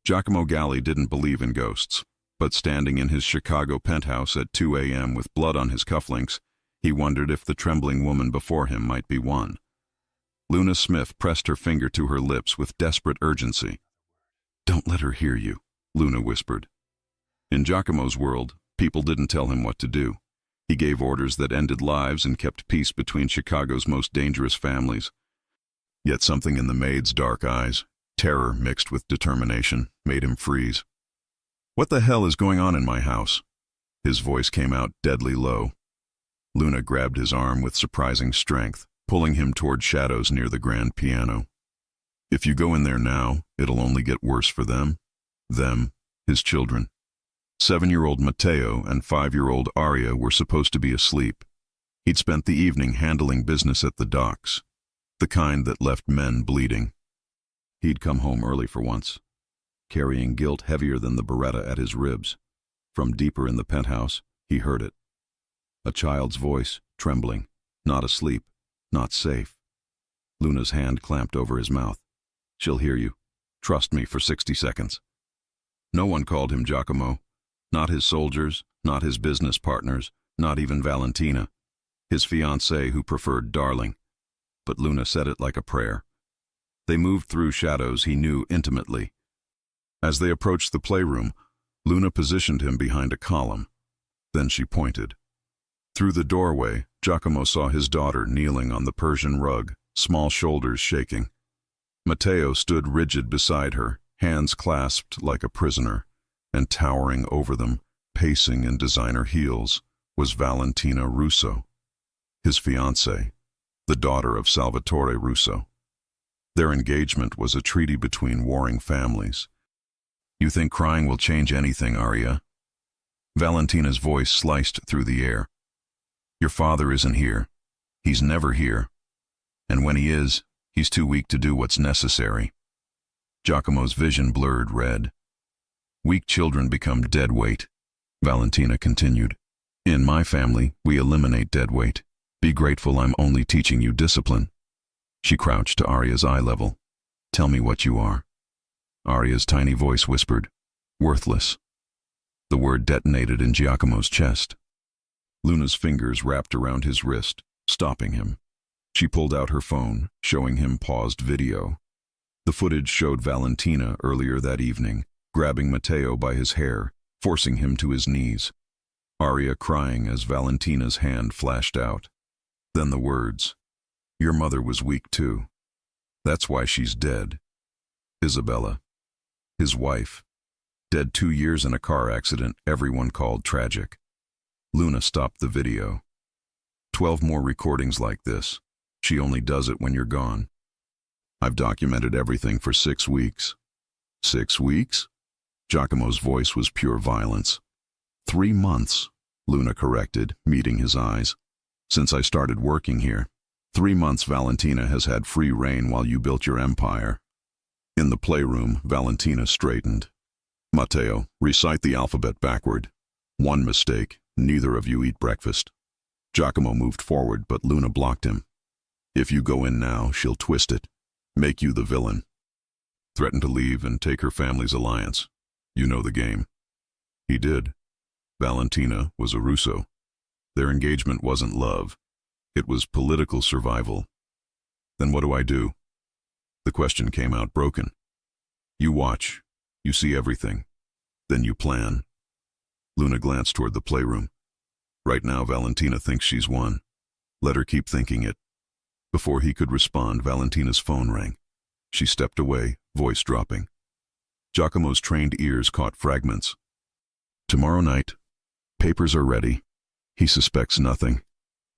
Giacomo Galli didn't believe in ghosts, but standing in his Chicago penthouse at 2 a.m. with blood on his cufflinks, he wondered if the trembling woman before him might be one. Luna Smith pressed her finger to her lips with desperate urgency. "Don't let her hear you," Luna whispered. In Giacomo's world, people didn't tell him what to do. He gave orders that ended lives and kept peace between Chicago's most dangerous families. Yet something in the maid's dark eyes, terror mixed with determination, made him freeze. "What the hell is going on in my house?" His voice came out deadly low. Luna grabbed his arm with surprising strength, pulling him toward shadows near the grand piano. "If you go in there now, it'll only get worse for them. Them, his children. 7-year-old Matteo and 5-year-old Aria were supposed to be asleep. He'd spent the evening handling business at the docks, the kind that left men bleeding. He'd come home early for once, carrying guilt heavier than the Beretta at his ribs. From deeper in the penthouse, he heard it. A child's voice, trembling, not asleep, not safe. Luna's hand clamped over his mouth. "She'll hear you. Trust me for 60 seconds. No one called him Giacomo. Not his soldiers, not his business partners, not even Valentina, his fiancée who preferred darling. But Luna said it like a prayer. They moved through shadows he knew intimately. As they approached the playroom, Luna positioned him behind a column. Then she pointed. Through the doorway, Giacomo saw his daughter kneeling on the Persian rug, small shoulders shaking. Matteo stood rigid beside her, hands clasped like a prisoner, and towering over them, pacing in designer heels, was Valentina Russo, his fiancée, the daughter of Salvatore Russo. Their engagement was a treaty between warring families. "You think crying will change anything, Aria?" Valentina's voice sliced through the air. "Your father isn't here. He's never here. And when he is, he's too weak to do what's necessary." Giacomo's vision blurred red. "Weak children become dead weight," Valentina continued. "In my family, we eliminate dead weight. Be grateful I'm only teaching you discipline." She crouched to Aria's eye level. "Tell me what you are." Aria's tiny voice whispered, "Worthless." The word detonated in Giacomo's chest. Luna's fingers wrapped around his wrist, stopping him. She pulled out her phone, showing him paused video. The footage showed Valentina earlier that evening, grabbing Matteo by his hair, forcing him to his knees. Aria crying as Valentina's hand flashed out. Then the words, "Your mother was weak too. That's why she's dead." Isabella, his wife, dead 2 years in a car accident everyone called tragic. Luna stopped the video. 12 more recordings like this. She only does it when you're gone. I've documented everything for 6 weeks. 6 weeks? Giacomo's voice was pure violence. 3 months, Luna corrected, meeting his eyes. Since I started working here. 3 months Valentina has had free rein while you built your empire. In the playroom, Valentina straightened. Matteo, recite the alphabet backward. 1 mistake, neither of you eat breakfast. Giacomo moved forward, but Luna blocked him. If you go in now, she'll twist it. Make you the villain. Threaten to leave and take her family's alliance. You know the game. He did. Valentina was a Russo. Their engagement wasn't love. It was political survival. Then what do I do? The question came out broken. You watch. You see everything. Then you plan. Luna glanced toward the playroom. Right now, Valentina thinks she's won. Let her keep thinking it. Before he could respond, Valentina's phone rang. She stepped away, voice dropping. Giacomo's trained ears caught fragments. Tomorrow night. Papers are ready. He suspects nothing.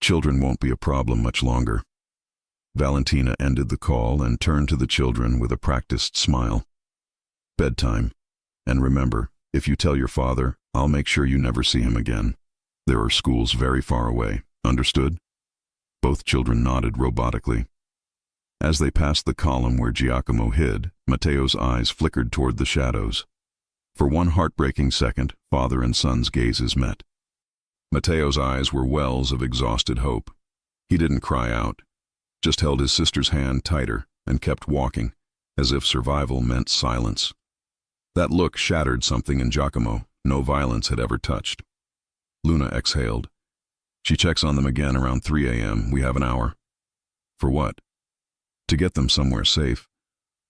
Children won't be a problem much longer. Valentina ended the call and turned to the children with a practiced smile. Bedtime. And remember, if you tell your father, I'll make sure you never see him again. There are schools very far away. Understood? Both children nodded robotically. As they passed the column where Giacomo hid, Matteo's eyes flickered toward the shadows. For one heartbreaking second, father and son's gazes met. Matteo's eyes were wells of exhausted hope. He didn't cry out, just held his sister's hand tighter and kept walking, as if survival meant silence. That look shattered something in Giacomo no violence had ever touched. Luna exhaled. She checks on them again around 3 a.m. We have an hour. For what? To get them somewhere safe.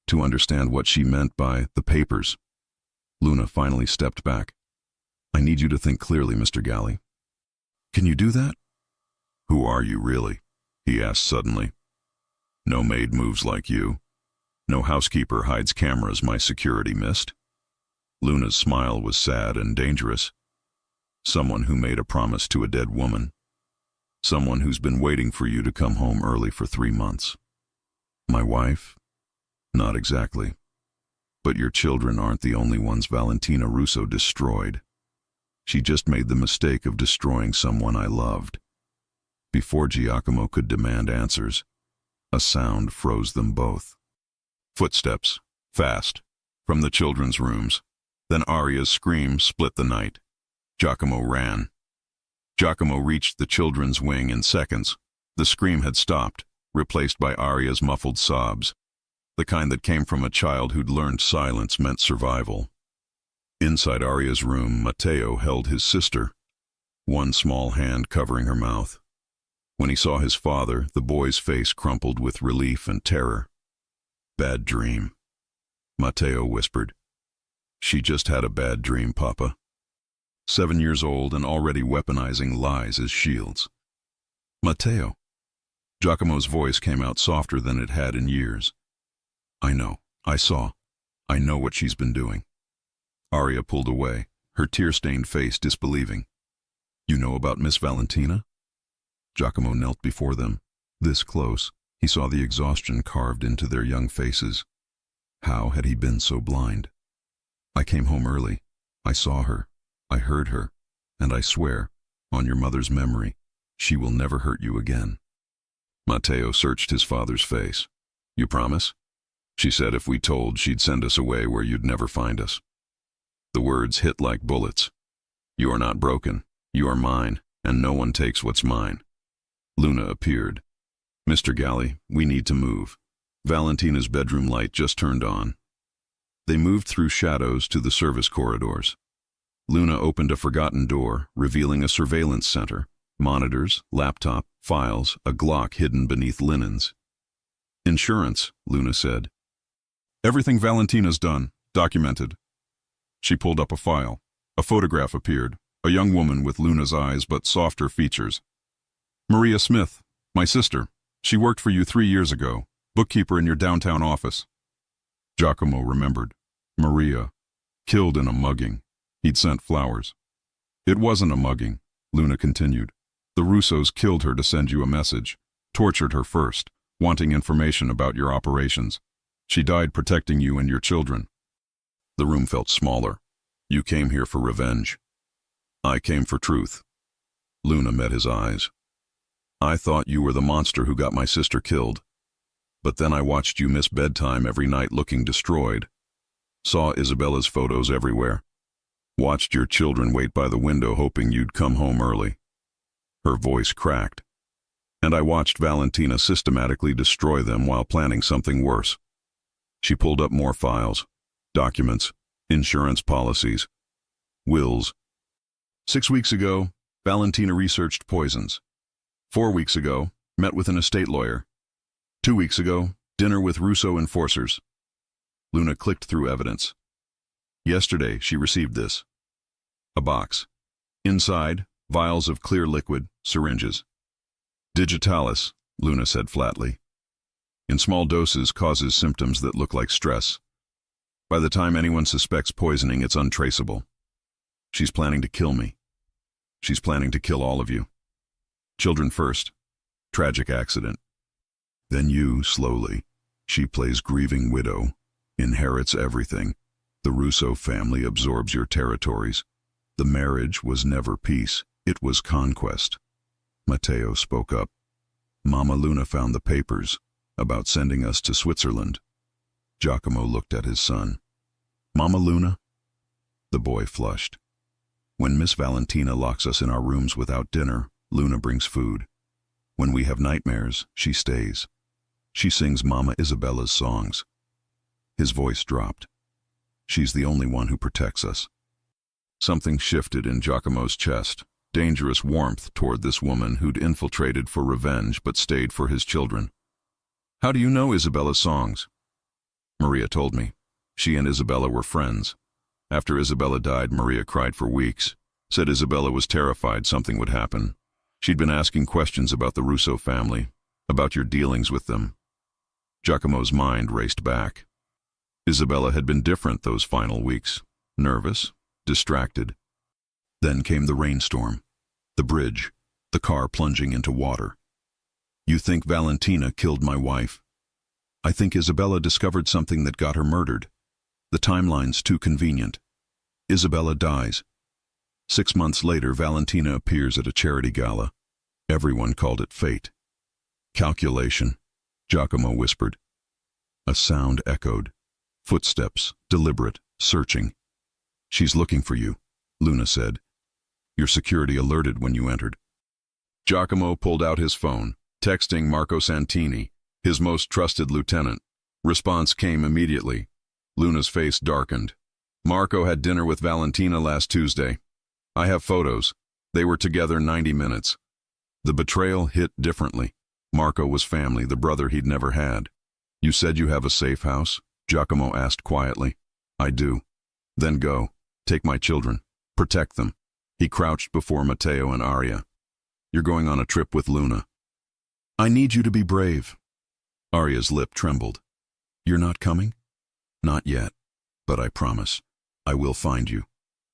To understand what she meant by the papers. Luna finally stepped back. I need you to think clearly, Mr. Galley. Can you do that? Who are you, really? He asked suddenly. No maid moves like you. No housekeeper hides cameras my security missed. Luna's smile was sad and dangerous. Someone who made a promise to a dead woman. Someone who's been waiting for you to come home early for 3 months. My wife? Not exactly. But your children aren't the only ones Valentina Russo destroyed. She just made the mistake of destroying someone I loved. Before Giacomo could demand answers, a sound froze them both. Footsteps, fast, from the children's rooms. Then Aria's scream split the night. Giacomo ran. Giacomo reached the children's wing in seconds. The scream had stopped, replaced by Aria's muffled sobs, the kind that came from a child who'd learned silence meant survival. Inside Aria's room, Matteo held his sister, one small hand covering her mouth. When he saw his father, the boy's face crumpled with relief and terror. Bad dream, Matteo whispered. She just had a bad dream, Papa. 7 years old and already weaponizing lies as shields. Matteo. Giacomo's voice came out softer than it had in years. I know, I saw. I know what she's been doing. Aria pulled away, her tear-stained face disbelieving. You know about Miss Valentina? Giacomo knelt before them. This close, he saw the exhaustion carved into their young faces. How had he been so blind? I came home early. I saw her. I heard her. And I swear, on your mother's memory, she will never hurt you again. Matteo searched his father's face. You promise? She said if we told, she'd send us away where you'd never find us. The words hit like bullets. You are not broken. You are mine, and no one takes what's mine. Luna appeared. Mr. Galley, we need to move. Valentina's bedroom light just turned on. They moved through shadows to the service corridors. Luna opened a forgotten door, revealing a surveillance center, monitors, laptop, files, a Glock hidden beneath linens. Insurance, Luna said. Everything Valentina's done, documented. She pulled up a file. A photograph appeared, a young woman with Luna's eyes but softer features. Maria Smith, my sister. She worked for you 3 years ago, bookkeeper in your downtown office. Giacomo remembered. Maria, killed in a mugging. He'd sent flowers. It wasn't a mugging, Luna continued. The Russos killed her to send you a message, tortured her first, wanting information about your operations. She died protecting you and your children. The room felt smaller. You came here for revenge. I came for truth. Luna met his eyes. I thought you were the monster who got my sister killed. But then I watched you miss bedtime every night looking destroyed. Saw Isabella's photos everywhere. Watched your children wait by the window hoping you'd come home early. Her voice cracked. And I watched Valentina systematically destroy them while planning something worse. She pulled up more files, documents, insurance policies, wills. 6 weeks ago, Valentina researched poisons. 4 weeks ago, met with an estate lawyer. 2 weeks ago, dinner with Russo enforcers. Luna clicked through evidence. Yesterday, she received this. A box. Inside, vials of clear liquid, syringes. Digitalis, Luna said flatly. In small doses causes symptoms that look like stress. By the time anyone suspects poisoning, it's untraceable. She's planning to kill me. She's planning to kill all of you. Children first. Tragic accident. Then you, slowly. She plays grieving widow. Inherits everything. The Russo family absorbs your territories. The marriage was never peace. It was conquest. Matteo spoke up. Mama Luna found the papers about sending us to Switzerland. Giacomo looked at his son. Mama Luna? The boy flushed. When Miss Valentina locks us in our rooms without dinner, Luna brings food. When we have nightmares, she stays. She sings Mama Isabella's songs. His voice dropped. She's the only one who protects us. Something shifted in Giacomo's chest, dangerous warmth toward this woman who'd infiltrated for revenge but stayed for his children. How do you know Isabella's songs? Maria told me. She and Isabella were friends. After Isabella died, Maria cried for weeks, said Isabella was terrified something would happen. She'd been asking questions about the Russo family, about your dealings with them. Giacomo's mind raced back. Isabella had been different those final weeks, nervous, distracted. Then came the rainstorm, the bridge, the car plunging into water. You think Valentina killed my wife? I think Isabella discovered something that got her murdered. The timeline's too convenient. Isabella dies. 6 months later, Valentina appears at a charity gala. Everyone called it fate. Calculation, Giacomo whispered. A sound echoed. Footsteps, deliberate, searching. She's looking for you, Luna said. Your security alerted when you entered. Giacomo pulled out his phone, texting Marco Santini, his most trusted lieutenant. Response came immediately. Luna's face darkened. Marco had dinner with Valentina last Tuesday. I have photos. They were together 90 minutes. The betrayal hit differently. Marco was family, the brother he'd never had. You said you have a safe house? Giacomo asked quietly. I do. Then go. Take my children. Protect them. He crouched before Matteo and Aria. You're going on a trip with Luna. I need you to be brave. Aria's lip trembled. You're not coming? Not yet, but I promise. I will find you.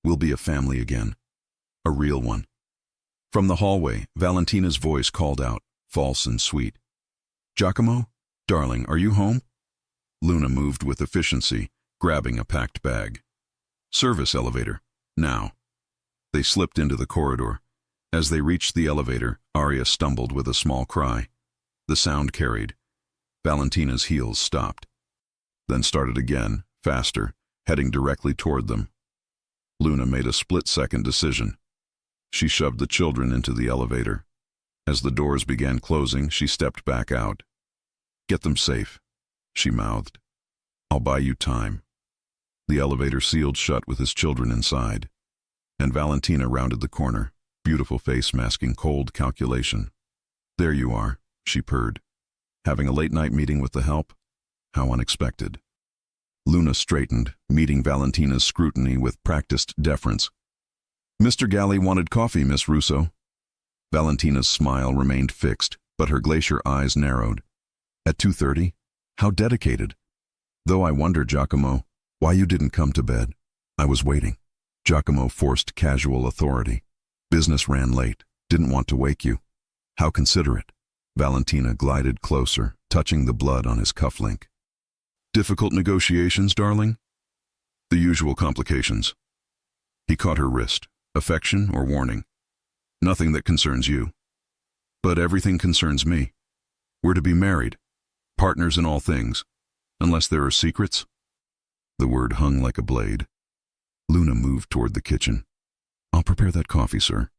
We'll be a family again. A real one. From the hallway, Valentina's voice called out, false and sweet. Giacomo? Darling, are you home? Luna moved with efficiency, grabbing a packed bag. Service elevator. Now. They slipped into the corridor. As they reached the elevator, Aria stumbled with a small cry. The sound carried. Valentina's heels stopped. Then started again, faster, heading directly toward them. Luna made a split-second decision. She shoved the children into the elevator. As the doors began closing, she stepped back out. Get them safe, she mouthed. I'll buy you time. The elevator sealed shut with his children inside. And Valentina rounded the corner, beautiful face masking cold calculation. There you are, she purred. Having a late-night meeting with the help? How unexpected. Luna straightened, meeting Valentina's scrutiny with practiced deference. Mr. Galli wanted coffee, Miss Russo. Valentina's smile remained fixed, but her glacier eyes narrowed. At 2:30? How dedicated. Though I wonder, Giacomo, why you didn't come to bed. I was waiting. Giacomo forced casual authority. Business ran late. Didn't want to wake you. How considerate. Valentina glided closer, touching the blood on his cufflink. Difficult negotiations, darling? The usual complications. He caught her wrist. Affection or warning? Nothing that concerns you. But everything concerns me. We're to be married. Partners in all things. Unless there are secrets. The word hung like a blade. Luna moved toward the kitchen. I'll prepare that coffee, sir.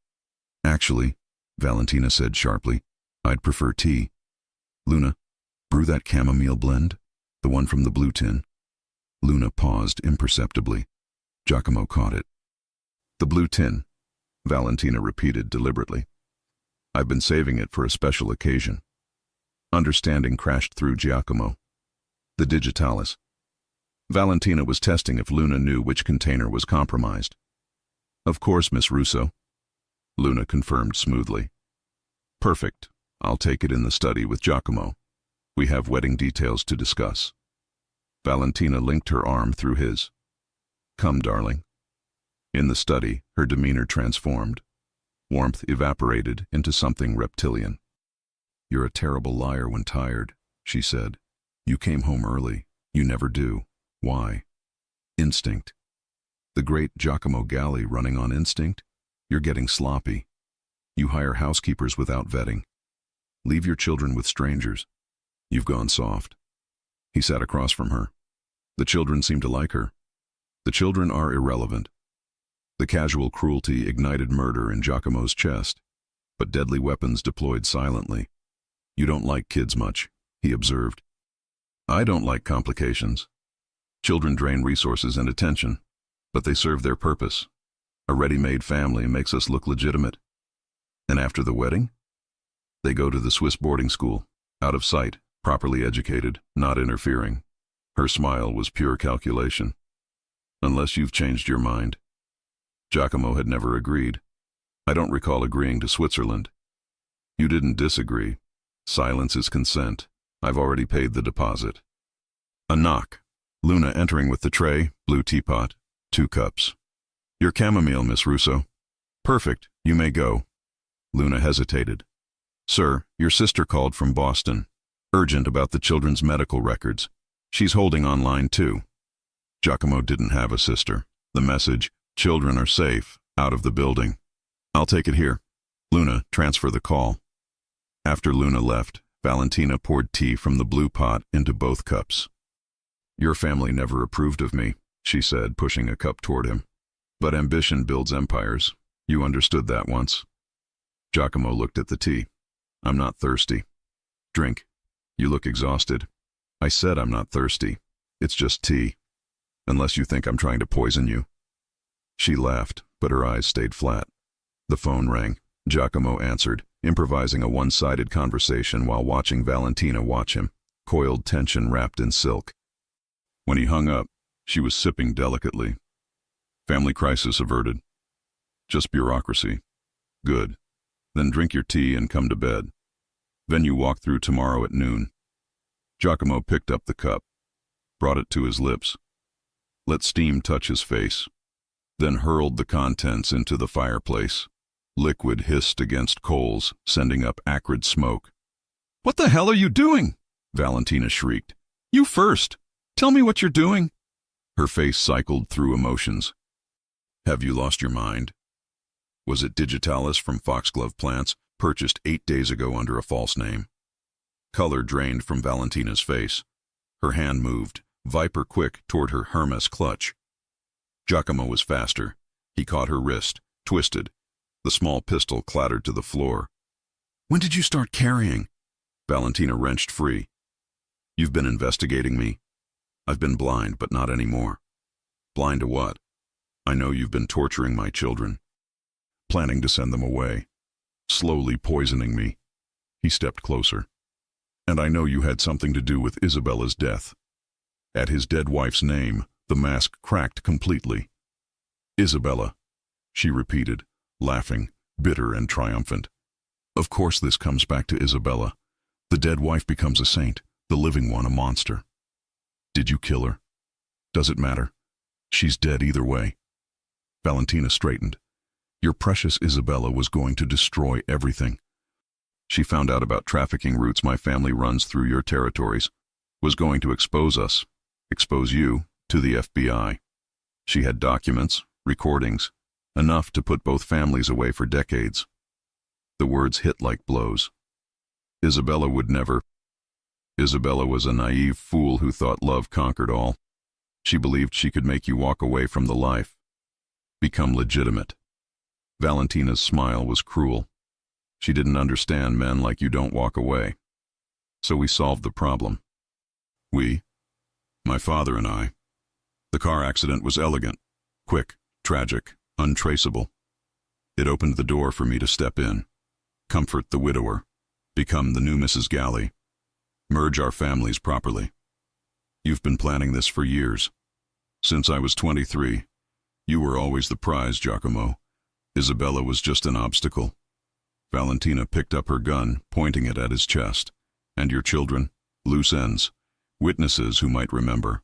Actually, Valentina said sharply, I'd prefer tea. Luna, brew that chamomile blend, the one from the blue tin. Luna paused imperceptibly. Giacomo caught it. The blue tin, Valentina repeated deliberately. I've been saving it for a special occasion. Understanding crashed through Giacomo. The digitalis. Valentina was testing if Luna knew which container was compromised. Of course, Miss Russo. Luna confirmed smoothly. Perfect. I'll take it in the study with Giacomo. We have wedding details to discuss. Valentina linked her arm through his. Come, darling. In the study, her demeanor transformed. Warmth evaporated into something reptilian. You're a terrible liar when tired, she said. You came home early. You never do. Why? Instinct. The great Giacomo Galli running on instinct? You're getting sloppy. You hire housekeepers without vetting. Leave your children with strangers. You've gone soft. He sat across from her. The children seem to like her. The children are irrelevant. The casual cruelty ignited murder in Giacomo's chest, but deadly weapons deployed silently. You don't like kids much, he observed. I don't like complications. Children drain resources and attention, but they serve their purpose. A ready-made family makes us look legitimate. And after the wedding, they go to the Swiss boarding school, out of sight, properly educated, not interfering. Her smile was pure calculation. Unless you've changed your mind. Giacomo had never agreed. I don't recall agreeing to Switzerland. You didn't disagree. Silence is consent. I've already paid the deposit. A knock. Luna entering with the tray, blue teapot, 2 cups. Your chamomile, Miss Russo. Perfect, you may go. Luna hesitated. Sir, your sister called from Boston. Urgent about the children's medical records. She's holding on line 2. Giacomo didn't have a sister. The message, children are safe, out of the building. I'll take it here. Luna, transfer the call. After Luna left, Valentina poured tea from the blue pot into both cups. Your family never approved of me, she said, pushing a cup toward him. But ambition builds empires. You understood that once. Giacomo looked at the tea. I'm not thirsty. Drink. You look exhausted. I said I'm not thirsty. It's just tea. Unless you think I'm trying to poison you. She laughed, but her eyes stayed flat. The phone rang. Giacomo answered, improvising a one-sided conversation while watching Valentina watch him, coiled tension wrapped in silk. When he hung up, she was sipping delicately. Family crisis averted. Just bureaucracy. Good. Then drink your tea and come to bed. Venue walk through tomorrow at noon. Giacomo picked up the cup, brought it to his lips, let steam touch his face, then hurled the contents into the fireplace. Liquid hissed against coals, sending up acrid smoke. What the hell are you doing? Valentina shrieked. You first. Tell me what you're doing. Her face cycled through emotions. Have you lost your mind? Was it digitalis from foxglove plants, purchased 8 days ago under a false name? Color drained from Valentina's face. Her hand moved, viper quick, toward her Hermes clutch. Giacomo was faster. He caught her wrist, twisted. The small pistol clattered to the floor. When did you start carrying? Valentina wrenched free. You've been investigating me. I've been blind, but not anymore. Blind to what? I know you've been torturing my children. Planning to send them away. Slowly poisoning me. He stepped closer. And I know you had something to do with Isabella's death. At his dead wife's name, the mask cracked completely. Isabella, she repeated, laughing, bitter and triumphant. Of course this comes back to Isabella. The dead wife becomes a saint, the living one a monster. Did you kill her? Does it matter? She's dead either way. Valentina straightened. Your precious Isabella was going to destroy everything. She found out about trafficking routes my family runs through your territories, was going to expose us, expose you, to the FBI. She had documents, recordings, enough to put both families away for decades. The words hit like blows. Isabella would never. Isabella was a naive fool who thought love conquered all. She believed she could make you walk away from the life. Become legitimate. Valentina's smile was cruel. She didn't understand men like you don't walk away. So we solved the problem. We? My father and I. The car accident was elegant, quick, tragic, untraceable. It opened the door for me to step in, comfort the widower, become the new Mrs. Galley, merge our families properly. You've been planning this for years. Since I was 23, you were always the prize, Giacomo. Isabella was just an obstacle. Valentina picked up her gun, pointing it at his chest. And your children? Loose ends. Witnesses who might remember.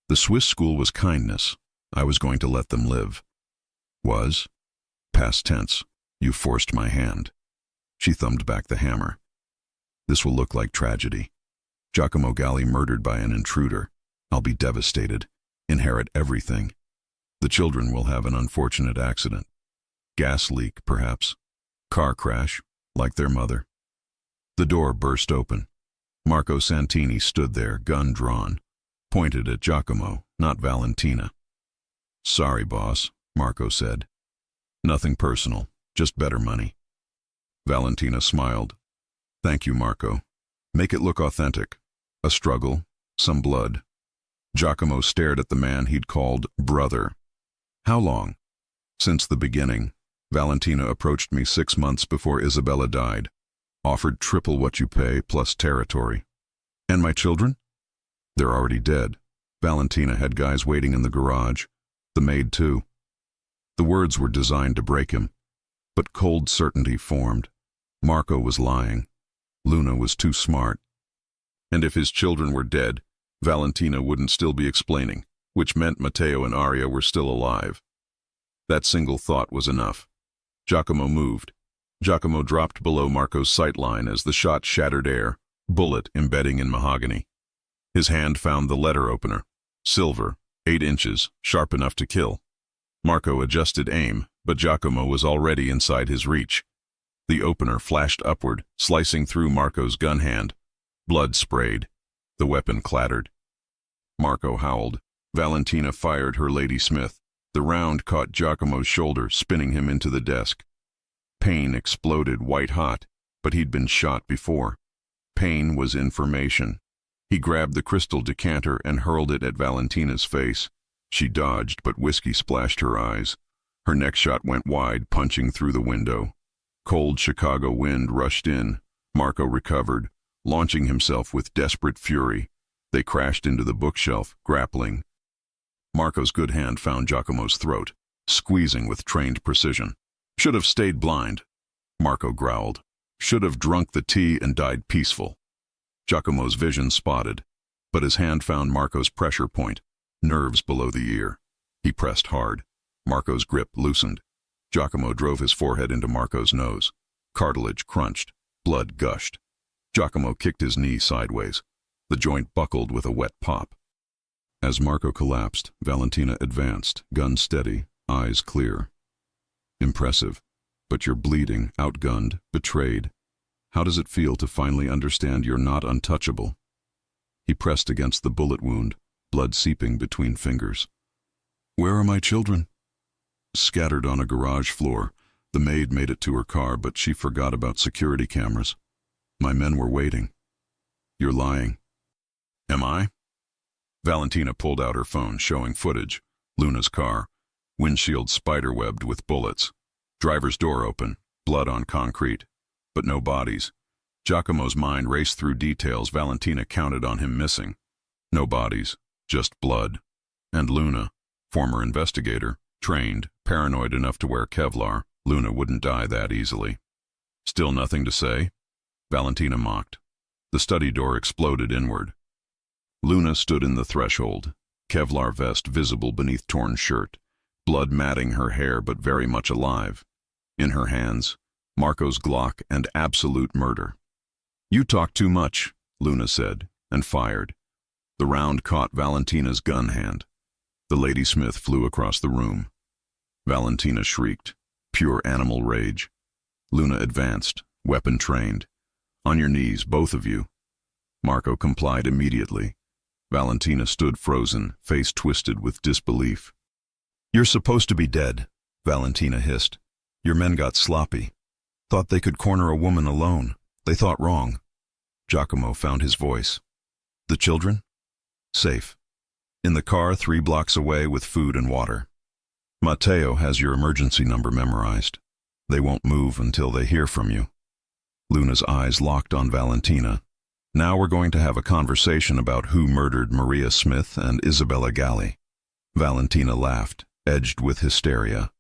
The Swiss school was kindness. I was going to let them live. Was? Past tense. You forced my hand. She thumbed back the hammer. This will look like tragedy. Giacomo Galli murdered by an intruder. I'll be devastated. Inherit everything. The children will have an unfortunate accident. Gas leak, perhaps. Car crash, like their mother. The door burst open. Marco Santini stood there, gun drawn, pointed at Giacomo, not Valentina. Sorry, boss, Marco said. Nothing personal, just better money. Valentina smiled. Thank you, Marco. Make it look authentic. A struggle, some blood. Giacomo stared at the man he'd called brother. How long? Since the beginning. Valentina approached me 6 months before Isabella died. Offered triple what you pay plus territory. And my children? They're already dead. Valentina had guys waiting in the garage. The maid too. The words were designed to break him. But cold certainty formed. Marco was lying. Luna was too smart. And if his children were dead, Valentina wouldn't still be explaining, which meant Matteo and Aria were still alive. That single thought was enough. Giacomo moved. Giacomo dropped below Marco's sightline as the shot shattered air, bullet embedding in mahogany. His hand found the letter opener. Silver, 8 inches, sharp enough to kill. Marco adjusted aim, but Giacomo was already inside his reach. The opener flashed upward, slicing through Marco's gun hand. Blood sprayed. The weapon clattered. Marco howled. Valentina fired her Lady Smith. The round caught Giacomo's shoulder, spinning him into the desk. Pain exploded white-hot, but he'd been shot before. Pain was information. He grabbed the crystal decanter and hurled it at Valentina's face. She dodged, but whiskey splashed her eyes. Her next shot went wide, punching through the window. Cold Chicago wind rushed in. Marco recovered, launching himself with desperate fury. They crashed into the bookshelf, grappling. Marco's good hand found Giacomo's throat, squeezing with trained precision. Should have stayed blind, Marco growled. Should have drunk the tea and died peaceful. Giacomo's vision spotted, but his hand found Marco's pressure point, nerves below the ear. He pressed hard. Marco's grip loosened. Giacomo drove his forehead into Marco's nose. Cartilage crunched. Blood gushed. Giacomo kicked his knee sideways. The joint buckled with a wet pop. As Marco collapsed, Valentina advanced, gun steady, eyes clear. Impressive. But you're bleeding, outgunned, betrayed. How does it feel to finally understand you're not untouchable? He pressed against the bullet wound, blood seeping between fingers. Where are my children? Scattered on a garage floor. The maid made it to her car, but she forgot about security cameras. My men were waiting. You're lying. Am I? Valentina pulled out her phone, showing footage. Luna's car. Windshield spiderwebbed with bullets. Driver's door open. Blood on concrete. But no bodies. Giacomo's mind raced through details Valentina counted on him missing. No bodies. Just blood. And Luna, former investigator, trained, paranoid enough to wear Kevlar. Luna wouldn't die that easily. Still nothing to say? Valentina mocked. The study door exploded inward. Luna stood in the threshold, Kevlar vest visible beneath torn shirt, blood matting her hair but very much alive. In her hands, Marco's Glock and absolute murder. You talk too much, Luna said, and fired. The round caught Valentina's gun hand. The Lady Smith flew across the room. Valentina shrieked, pure animal rage. Luna advanced, weapon trained. On your knees, both of you. Marco complied immediately. Valentina stood frozen, face twisted with disbelief. You're supposed to be dead, Valentina hissed. Your men got sloppy. Thought they could corner a woman alone. They thought wrong. Giacomo found his voice. The children? Safe. In the car 3 blocks away with food and water. Matteo has your emergency number memorized. They won't move until they hear from you. Luna's eyes locked on Valentina. Now we're going to have a conversation about who murdered Maria Smith and Isabella Galli. Valentina laughed, edged with hysteria.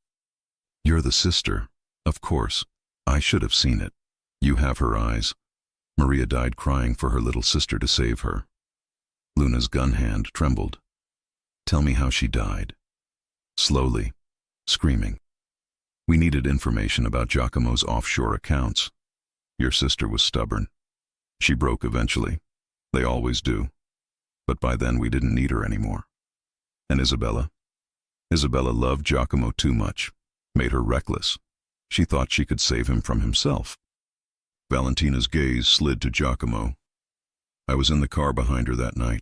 You're the sister. Of course. I should have seen it. You have her eyes. Maria died crying for her little sister to save her. Luna's gun hand trembled. Tell me how she died. Slowly, screaming. We needed information about Giacomo's offshore accounts. Your sister was stubborn. She broke eventually. They always do. But by then we didn't need her anymore. And Isabella? Isabella loved Giacomo too much. Made her reckless. She thought she could save him from himself. Valentina's gaze slid to Giacomo. I was in the car behind her that night.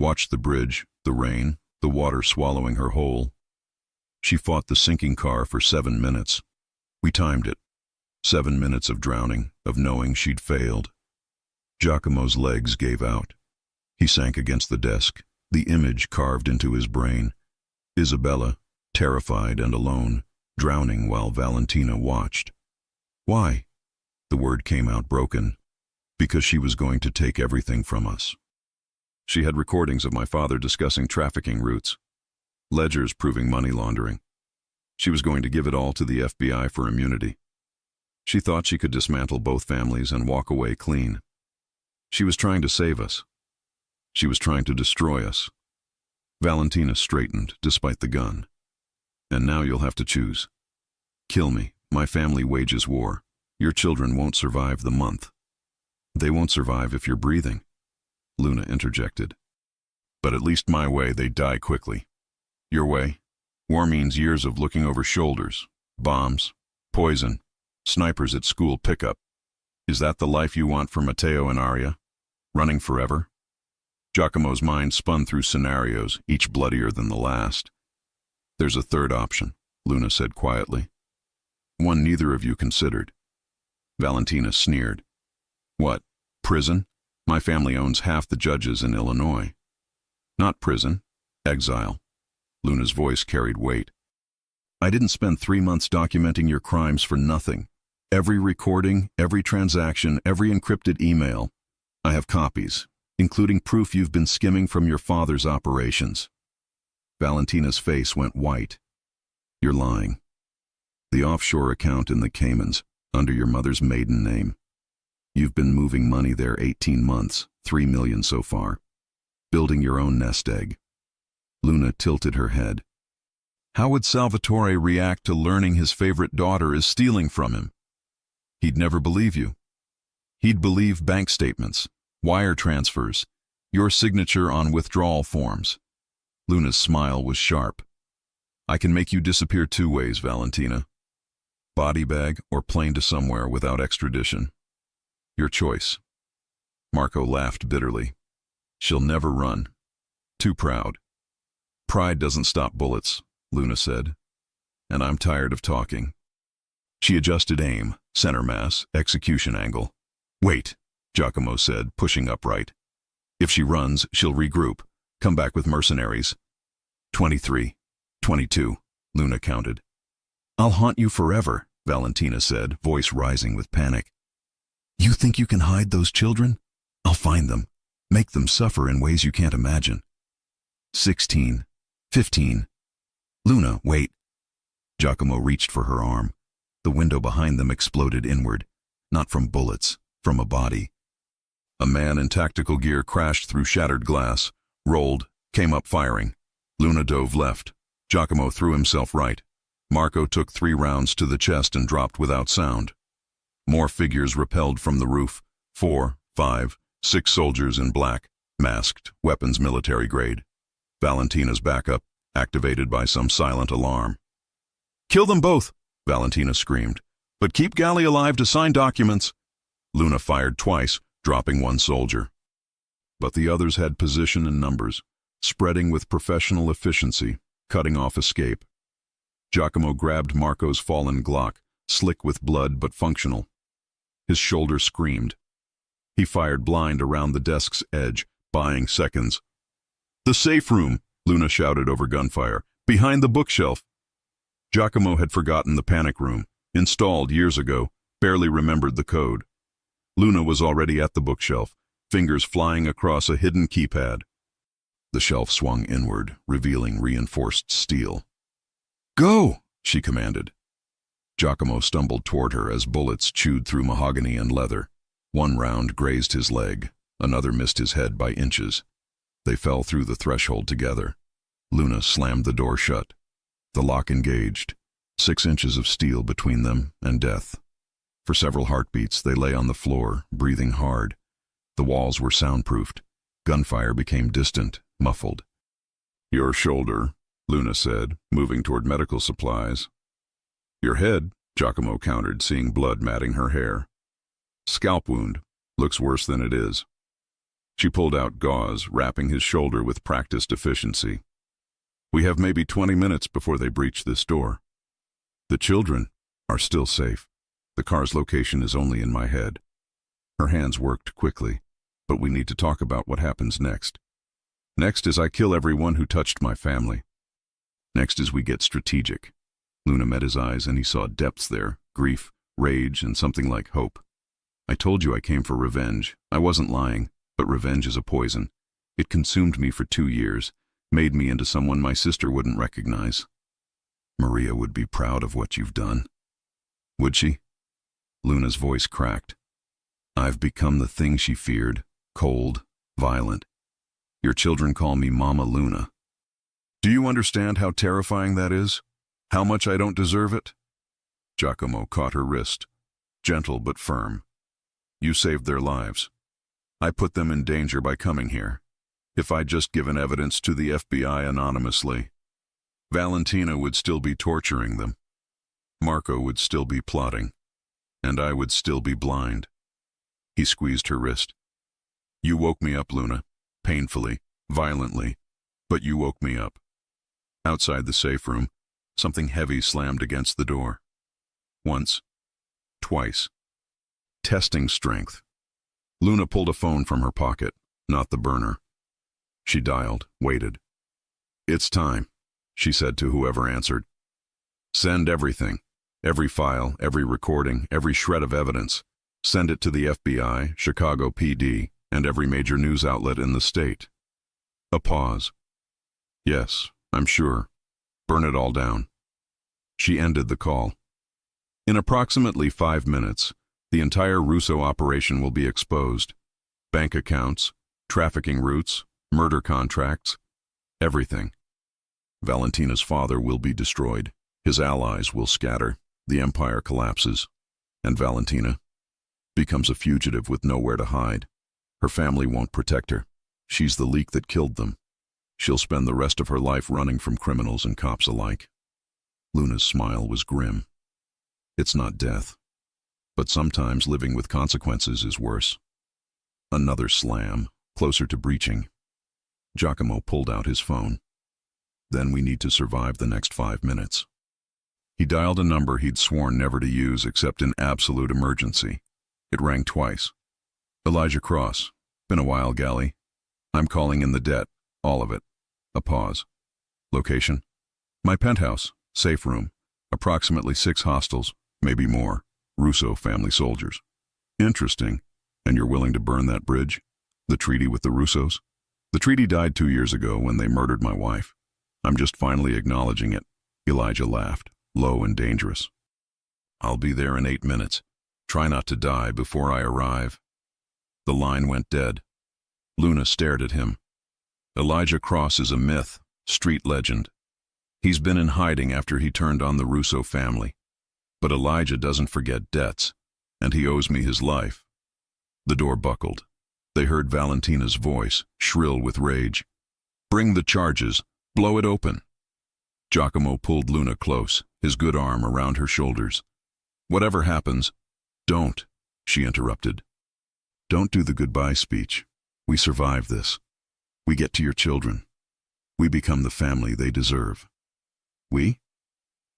Watched the bridge, the rain, the water swallowing her whole. She fought the sinking car for 7 minutes. We timed it. 7 minutes of drowning, of knowing she'd failed. Giacomo's legs gave out. He sank against the desk, The image carved into his brain. Isabella, terrified and alone, drowning while Valentina watched. Why? The word came out broken. Because she was going to take everything from us. She had recordings of my father discussing trafficking routes, ledgers proving money laundering. She was going to give it all to the FBI for immunity. She thought she could dismantle both families and walk away clean. She was trying to save us. She was trying to destroy us. Valentina straightened, despite the gun. And now you'll have to choose. Kill me. My family wages war. Your children won't survive the month. They won't survive if you're breathing, Luna interjected. But at least my way, they die quickly. Your way? War means years of looking over shoulders, bombs, poison, snipers at school pickup. Is that the life you want for Matteo and Arya? Running forever? Giacomo's mind spun through scenarios, each bloodier than the last. There's a third option, Luna said quietly. One neither of you considered. Valentina sneered. What? Prison? My family owns half the judges in Illinois. Not prison. Exile. Luna's voice carried weight. I didn't spend 3 months documenting your crimes for nothing. Every recording, every transaction, every encrypted email. I have copies, including proof you've been skimming from your father's operations. Valentina's face went white. You're lying. The offshore account in the Caymans, under your mother's maiden name. You've been moving money there 18 months, 3 million so far. Building your own nest egg. Luna tilted her head. How would Salvatore react to learning his favorite daughter is stealing from him? He'd never believe you. He'd believe bank statements, wire transfers, your signature on withdrawal forms. Luna's smile was sharp. I can make you disappear 2 ways, Valentina. Body bag or plane to somewhere without extradition. Your choice. Marco laughed bitterly. She'll never run. Too proud. Pride doesn't stop bullets, Luna said. And I'm tired of talking. She adjusted aim, center mass, execution angle. Wait, Giacomo said, pushing upright. If she runs, she'll regroup. Come back with mercenaries. 23, 22, Luna counted. I'll haunt you forever, Valentina said, voice rising with panic. You think you can hide those children? I'll find them. Make them suffer in ways you can't imagine. 16, 15. Luna, wait. Giacomo reached for her arm. The window behind them exploded inward, not from bullets, from a body. A man in tactical gear crashed through shattered glass, rolled, came up firing. Luna dove left. Giacomo threw himself right. Marco took 3 rounds to the chest and dropped without sound. More figures rappelled from the roof. 4, 5, 6 soldiers in black, masked, weapons military grade. Valentina's backup, activated by some silent alarm. Kill them both, Valentina screamed. But keep Galli alive to sign documents. Luna fired twice, dropping 1 soldier. But the others had position and numbers, spreading with professional efficiency, cutting off escape. Giacomo grabbed Marco's fallen Glock, slick with blood but functional. His shoulder screamed. He fired blind around the desk's edge, buying seconds. The safe room, Luna shouted over gunfire. Behind the bookshelf. Giacomo had forgotten the panic room, installed years ago, barely remembered the code. Luna was already at the bookshelf, fingers flying across a hidden keypad. The shelf swung inward, revealing reinforced steel. Go, she commanded. Giacomo stumbled toward her as bullets chewed through mahogany and leather. 1 round grazed his leg, another missed his head by inches. They fell through the threshold together. Luna slammed the door shut. The lock engaged, 6 inches of steel between them and death. For several heartbeats, they lay on the floor, breathing hard. The walls were soundproofed. Gunfire became distant, muffled. Your shoulder, Luna said, moving toward medical supplies. Your head, Giacomo countered, seeing blood matting her hair. Scalp wound. Looks worse than it is. She pulled out gauze, wrapping his shoulder with practiced efficiency. We have maybe 20 minutes before they breach this door. The children are still safe. The car's location is only in my head. Her hands worked quickly, but we need to talk about what happens next. Next is I kill everyone who touched my family. Next is we get strategic. Luna met his eyes and he saw depths there, grief, rage, and something like hope. I told you I came for revenge. I wasn't lying, but revenge is a poison. It consumed me for 2 years, made me into someone my sister wouldn't recognize. Maria would be proud of what you've done. Would she? Luna's voice cracked. I've become the thing she feared, cold, violent. Your children call me Mama Luna. Do you understand how terrifying that is? How much I don't deserve it? Giacomo caught her wrist, gentle but firm. You saved their lives. I put them in danger by coming here. If I'd just given evidence to the FBI anonymously, Valentina would still be torturing them. Marco would still be plotting, and I would still be blind. He squeezed her wrist. You woke me up, Luna, painfully, violently, but you woke me up. Outside the safe room, something heavy slammed against the door. Once, twice. Testing strength. Luna pulled a phone from her pocket, not the burner. She dialed, waited. It's time, she said to whoever answered. Send everything, every file, every recording, every shred of evidence. Send it to the FBI, Chicago PD, and every major news outlet in the state. A pause. Yes, I'm sure. Burn it all down. She ended the call. In approximately 5 minutes, the entire Russo operation will be exposed. Bank accounts, trafficking routes, murder contracts, everything. Valentina's father will be destroyed. His allies will scatter. The empire collapses. And Valentina becomes a fugitive with nowhere to hide. Her family won't protect her. She's the leak that killed them. She'll spend the rest of her life running from criminals and cops alike. Luna's smile was grim. It's not death. But sometimes living with consequences is worse. Another slam, closer to breaching. Giacomo pulled out his phone. Then we need to survive the next 5 minutes. He dialed a number he'd sworn never to use except in absolute emergency. It rang twice. Elijah Cross. Been a while, Gally. I'm calling in the debt. All of it. A pause. Location? My penthouse. Safe room. Approximately 6 hostiles. Maybe more. Russo family soldiers. Interesting. And you're willing to burn that bridge? The treaty with the Russos? The treaty died 2 years ago when they murdered my wife. I'm just finally acknowledging it. Elijah laughed, low and dangerous. I'll be there in 8 minutes. Try not to die before I arrive. The line went dead. Luna stared at him. Elijah Cross is a myth, street legend. He's been in hiding after he turned on the Russo family. But Elijah doesn't forget debts, and he owes me his life. The door buckled. They heard Valentina's voice, shrill with rage. Bring the charges. Blow it open. Giacomo pulled Luna close, his good arm around her shoulders. Whatever happens, don't, she interrupted. Don't do the goodbye speech. We survive this. We get to your children. We become the family they deserve. We?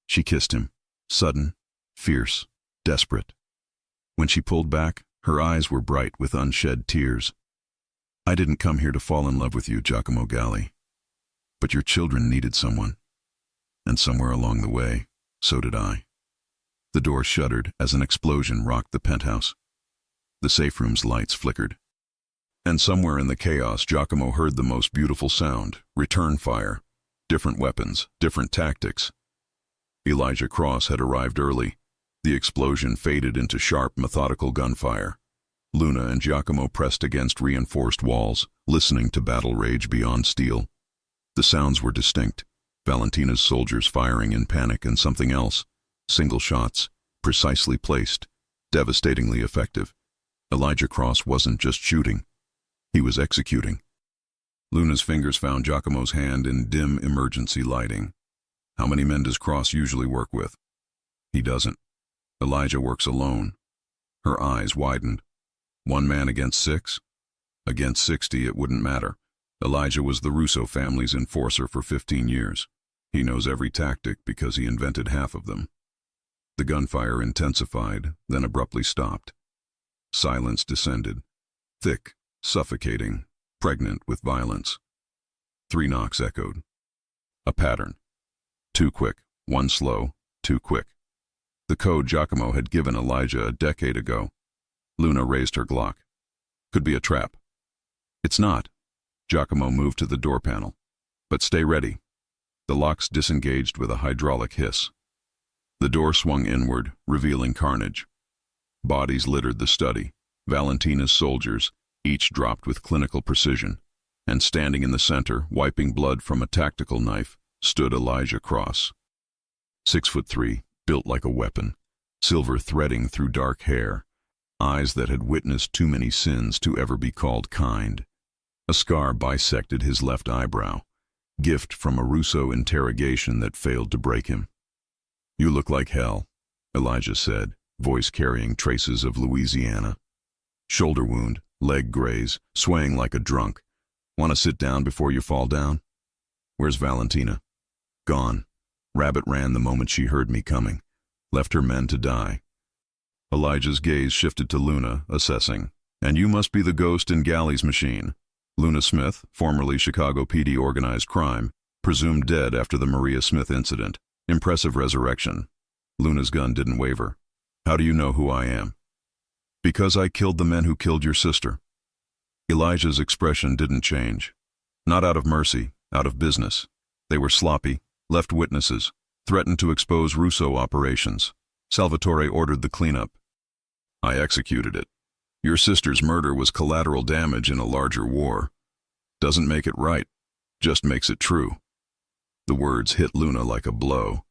She kissed him, sudden, fierce, desperate. When she pulled back, her eyes were bright with unshed tears. I didn't come here to fall in love with you, Giacomo Galli. But your children needed someone. And somewhere along the way, so did I. The door shuddered as an explosion rocked the penthouse. The safe room's lights flickered. And somewhere in the chaos, Giacomo heard the most beautiful sound, return fire. Different weapons, different tactics. Elijah Cross had arrived early. The explosion faded into sharp, methodical gunfire. Luna and Giacomo pressed against reinforced walls, listening to battle rage beyond steel. The sounds were distinct. Valentina's soldiers firing in panic and something else. Single shots, precisely placed, devastatingly effective. Elijah Cross wasn't just shooting. He was executing. Luna's fingers found Giacomo's hand in dim emergency lighting. How many men does Cross usually work with? He doesn't. Elijah works alone. Her eyes widened. 1 man against 6? Against 60 it wouldn't matter. Elijah was the Russo family's enforcer for 15 years. He knows every tactic because he invented half of them. The gunfire intensified, then abruptly stopped. Silence descended. Thick, suffocating, pregnant with violence. 3 knocks echoed. A pattern. 2 quick, 1 slow, 2 quick. The code Giacomo had given Elijah a decade ago. Luna raised her Glock. Could be a trap. It's not. Giacomo moved to the door panel. But stay ready. The locks disengaged with a hydraulic hiss. The door swung inward, revealing carnage. Bodies littered the study. Valentina's soldiers, each dropped with clinical precision. And standing in the center, wiping blood from a tactical knife, stood Elijah Cross. 6'3", built like a weapon, silver threading through dark hair, eyes that had witnessed too many sins to ever be called kind. A scar bisected his left eyebrow, gift from a Russo interrogation that failed to break him. "You look like hell," Elijah said, voice carrying traces of Louisiana. "Shoulder wound, leg graze, swaying like a drunk. Want to sit down before you fall down?" "Where's Valentina?" "Gone. Rabbit ran the moment she heard me coming. Left her men to die." Elijah's gaze shifted to Luna, assessing. "And you must be the ghost in Galley's machine." Luna Smith, formerly Chicago PD organized crime, presumed dead after the Maria Smith incident. Impressive resurrection. Luna's gun didn't waver. "How do you know who I am?" "Because I killed the men who killed your sister." Elijah's expression didn't change. Not out of mercy, out of business. They were sloppy, left witnesses, threatened to expose Russo operations. Salvatore ordered the cleanup. "I executed it. Your sister's murder was collateral damage in a larger war. Doesn't make it right, just makes it true." The words hit Luna like a blow.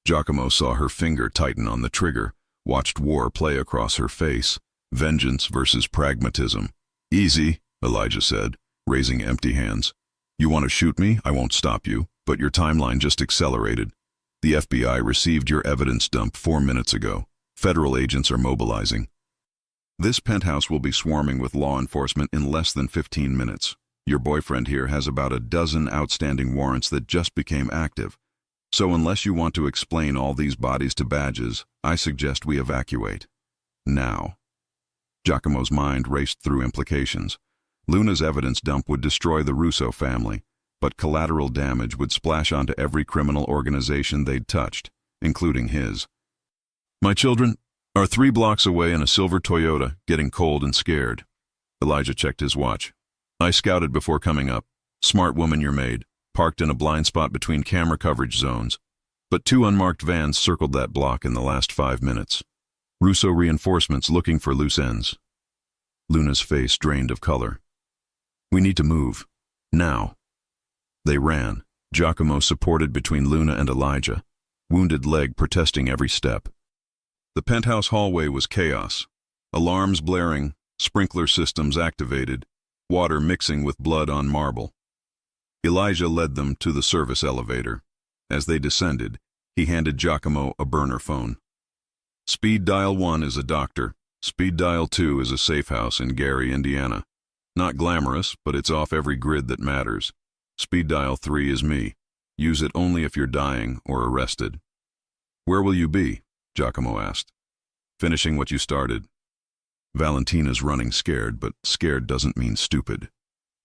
Giacomo saw her finger tighten on the trigger, watched war play across her face, vengeance versus pragmatism. "Easy," Elijah said, raising empty hands. "You want to shoot me? I won't stop you, but your timeline just accelerated. The FBI received your evidence dump 4 minutes ago. Federal agents are mobilizing. This penthouse will be swarming with law enforcement in less than 15 minutes. Your boyfriend here has about a dozen outstanding warrants that just became active. So unless you want to explain all these bodies to badges, I suggest we evacuate. Now." Giacomo's mind raced through implications. Luna's evidence dump would destroy the Russo family, but collateral damage would splash onto every criminal organization they'd touched, including his. "My children are 3 blocks away in a silver Toyota, getting cold and scared." Elijah checked his watch. "I scouted before coming up. Smart woman, your maid. Parked in a blind spot between camera coverage zones. But 2 unmarked vans circled that block in the last 5 minutes. Russo reinforcements looking for loose ends." Luna's face drained of color. "We need to move. Now." They ran, Giacomo supported between Luna and Elijah, wounded leg protesting every step. The penthouse hallway was chaos. Alarms blaring, sprinkler systems activated, water mixing with blood on marble. Elijah led them to the service elevator. As they descended, he handed Giacomo a burner phone. "Speed dial 1 is a doctor. Speed dial 2 is a safe house in Gary, Indiana. Not glamorous, but it's off every grid that matters. Speed dial 3 is me. Use it only if you're dying or arrested." "Where will you be?" Giacomo asked. "Finishing what you started." "Valentina's running scared, but scared doesn't mean stupid.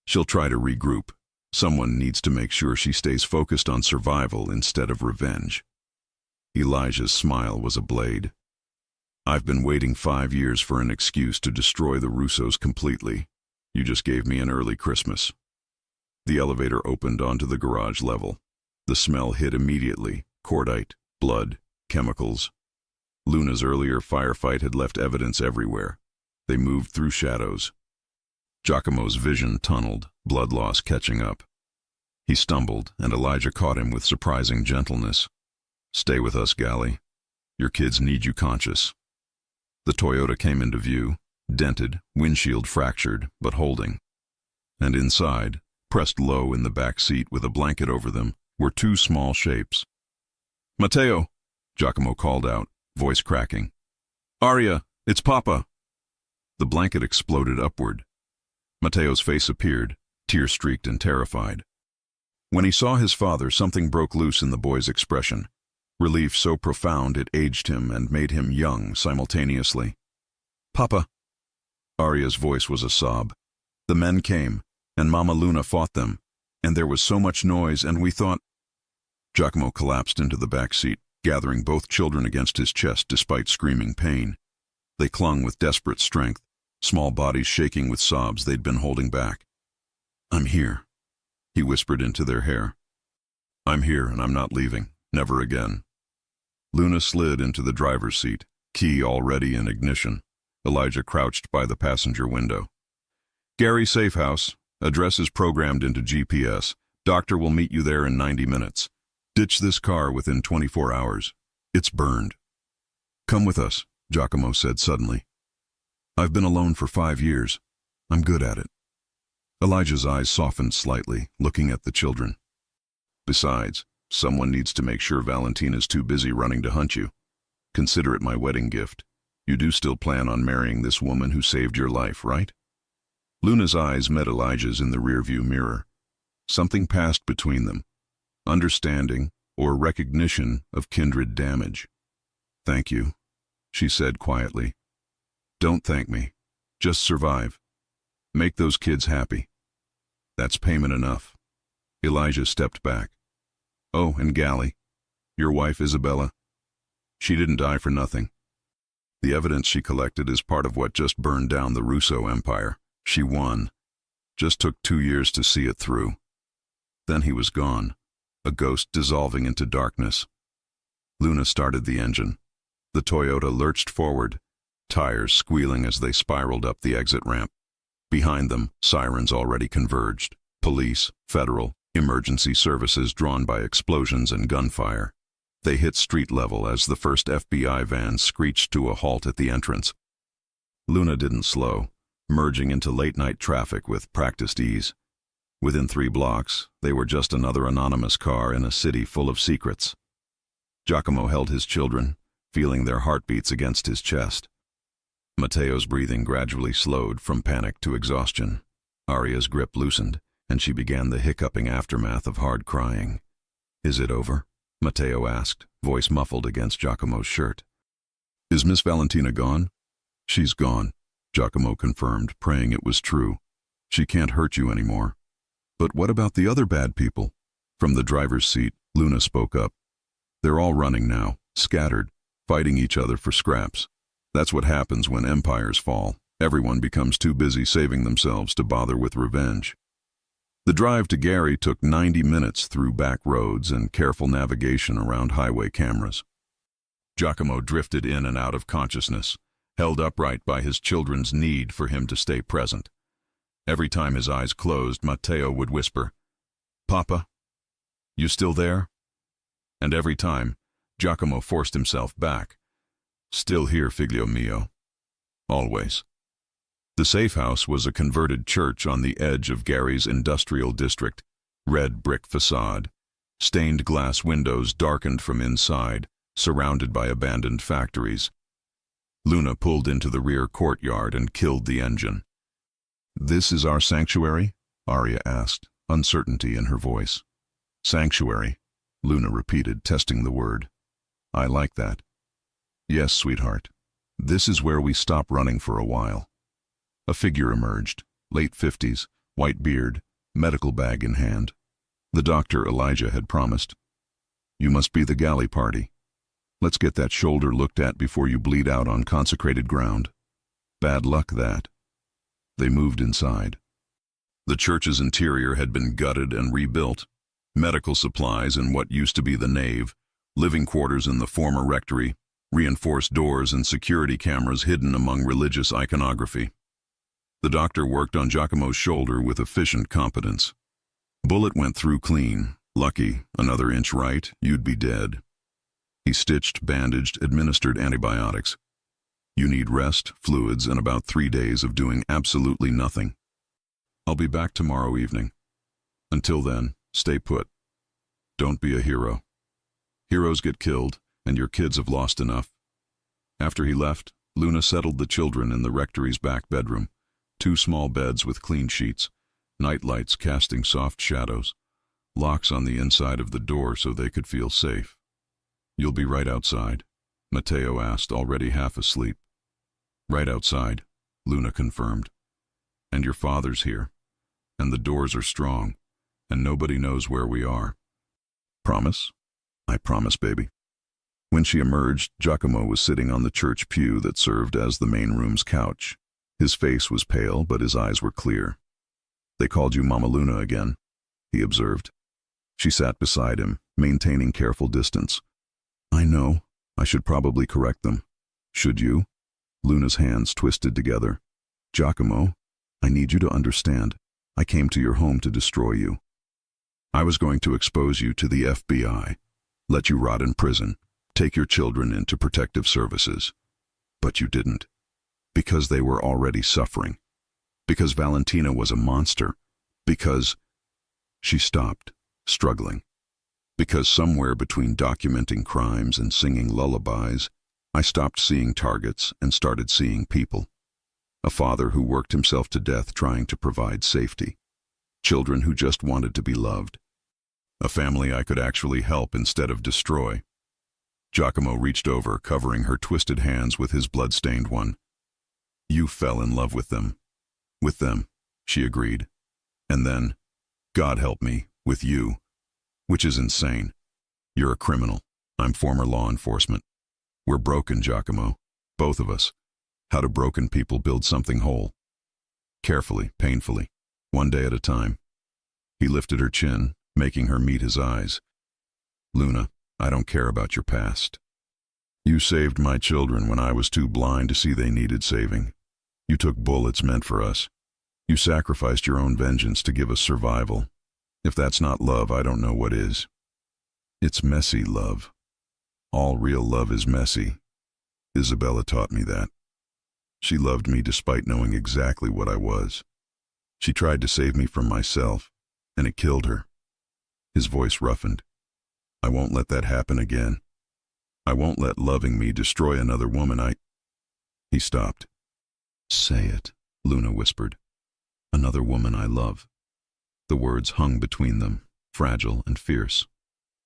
She'll try to regroup. Someone needs to make sure she stays focused on survival instead of revenge." Elijah's smile was a blade. "I've been waiting 5 years for an excuse to destroy the Russos completely. You just gave me an early Christmas." The elevator opened onto the garage level. The smell hit immediately: cordite, blood, chemicals. Luna's earlier firefight had left evidence everywhere. They moved through shadows. Giacomo's vision tunneled, blood loss catching up. He stumbled, and Elijah caught him with surprising gentleness. "Stay with us, Galley. Your kids need you conscious." The Toyota came into view, dented, windshield fractured, but holding. And inside, pressed low in the back seat with a blanket over them, were 2 small shapes. "Matteo," Giacomo called out, voice cracking. "Aria, it's Papa." The blanket exploded upward. Matteo's face appeared, tear-streaked and terrified. When he saw his father, something broke loose in the boy's expression. Relief so profound it aged him and made him young simultaneously. "Papa." Aria's voice was a sob. "The men came, and Mama Luna fought them. And there was so much noise, and we thought—" Giacomo collapsed into the back seat, gathering both children against his chest despite screaming pain. They clung with desperate strength, small bodies shaking with sobs they'd been holding back. "I'm here," he whispered into their hair. "I'm here, and I'm not leaving. Never again." Luna slid into the driver's seat, key already in ignition. Elijah crouched by the passenger window. "Gary Safe House. Address is programmed into GPS. Doctor will meet you there in 90 minutes. Ditch this car within 24 hours. It's burned." "Come with us," Giacomo said suddenly. "I've been alone for 5 years. I'm good at it." Elijah's eyes softened slightly, looking at the children. "Besides, someone needs to make sure Valentina's too busy running to hunt you. Consider it my wedding gift. You do still plan on marrying this woman who saved your life, right?" Luna's eyes met Elijah's in the rearview mirror. Something passed between them, understanding or recognition of kindred damage. "Thank you," she said quietly. "Don't thank me. Just survive. Make those kids happy. That's payment enough." Elijah stepped back. "Oh, and Gally, your wife Isabella, she didn't die for nothing. The evidence she collected is part of what just burned down the Russo Empire. She won. Just took 2 years to see it through. Then he was gone, a ghost dissolving into darkness." Luna started the engine. The Toyota lurched forward, tires squealing as they spiraled up the exit ramp. Behind them, sirens already converged. Police, federal, emergency services drawn by explosions and gunfire. They hit street level as the first FBI van screeched to a halt at the entrance. Luna didn't slow, merging into late-night traffic with practiced ease. Within 3 blocks, they were just another anonymous car in a city full of secrets. Giacomo held his children, feeling their heartbeats against his chest. Matteo's breathing gradually slowed from panic to exhaustion. Aria's grip loosened, and she began the hiccuping aftermath of hard crying. "Is it over?" Matteo asked, voice muffled against Giacomo's shirt. "Is Miss Valentina gone?" "She's gone," Giacomo confirmed, praying it was true. "She can't hurt you anymore." "But what about the other bad people?" From the driver's seat, Luna spoke up. "They're all running now, scattered, fighting each other for scraps. That's what happens when empires fall. Everyone becomes too busy saving themselves to bother with revenge." The drive to Gary took 90 minutes through back roads and careful navigation around highway cameras. Giacomo drifted in and out of consciousness, held upright by his children's need for him to stay present. Every time his eyes closed, Matteo would whisper, "Papa, you still there?" And every time, Giacomo forced himself back. "Still here, figlio mio. Always." The Safe House was a converted church on the edge of Gary's industrial district, red brick facade, stained glass windows darkened from inside, surrounded by abandoned factories. Luna pulled into the rear courtyard and killed the engine. "This is our sanctuary?" Aria asked, uncertainty in her voice. "Sanctuary," Luna repeated, testing the word. "I like that." "Yes, sweetheart. This is where we stop running for a while." A figure emerged, late 50s, white beard, medical bag in hand. The doctor Elijah had promised. "You must be the galley party. Let's get that shoulder looked at before you bleed out on consecrated ground." Bad luck, that. They moved inside. The church's interior had been gutted and rebuilt. Medical supplies in what used to be the nave, living quarters in the former rectory, reinforced doors and security cameras hidden among religious iconography. The doctor worked on Giacomo's shoulder with efficient competence. "Bullet went through clean. Lucky, another inch right, you'd be dead." He stitched, bandaged, administered antibiotics. "You need rest, fluids, and about 3 days of doing absolutely nothing. I'll be back tomorrow evening. Until then, stay put. Don't be a hero. Heroes get killed, and your kids have lost enough." After he left, Luna settled the children in the rectory's back bedroom. 2 small beds with clean sheets, night lights casting soft shadows, locks on the inside of the door so they could feel safe. "You'll be right outside?" Matteo asked, already half asleep. "Right outside," Luna confirmed. "And your father's here. And the doors are strong. and nobody knows where we are. Promise? I promise, baby. When she emerged, Giacomo was sitting on the church pew that served as the main room's couch. His face was pale, but his eyes were clear. They called you Mama Luna again, he observed. She sat beside him, maintaining careful distance. I know. I should probably correct them. Should you? Luna's hands twisted together. Giacomo, I need you to understand. I came to your home to destroy you. I was going to expose you to the FBI, let you rot in prison, take your children into protective services. But you didn't. Because they were already suffering. Because Valentina was a monster. Because... She stopped, struggling. Because somewhere between documenting crimes and singing lullabies, I stopped seeing targets and started seeing people. A father who worked himself to death trying to provide safety. Children who just wanted to be loved. A family I could actually help instead of destroy. Giacomo reached over, covering her twisted hands with his blood-stained one. You fell in love with them. With them, she agreed. And then, God help me, with you. Which is insane. You're a criminal. I'm former law enforcement. We're broken, Giacomo. Both of us. How do broken people build something whole? Carefully, painfully, one day at a time. He lifted her chin, making her meet his eyes. Luna, I don't care about your past. You saved my children when I was too blind to see they needed saving. You took bullets meant for us. You sacrificed your own vengeance to give us survival. If that's not love, I don't know what is. It's messy love. All real love is messy. Isabella taught me that. She loved me despite knowing exactly what I was. She tried to save me from myself, and it killed her. His voice roughened. I won't let that happen again. I won't let loving me destroy another woman. He stopped. Say it, Luna whispered. Another woman I love. The words hung between them, fragile and fierce.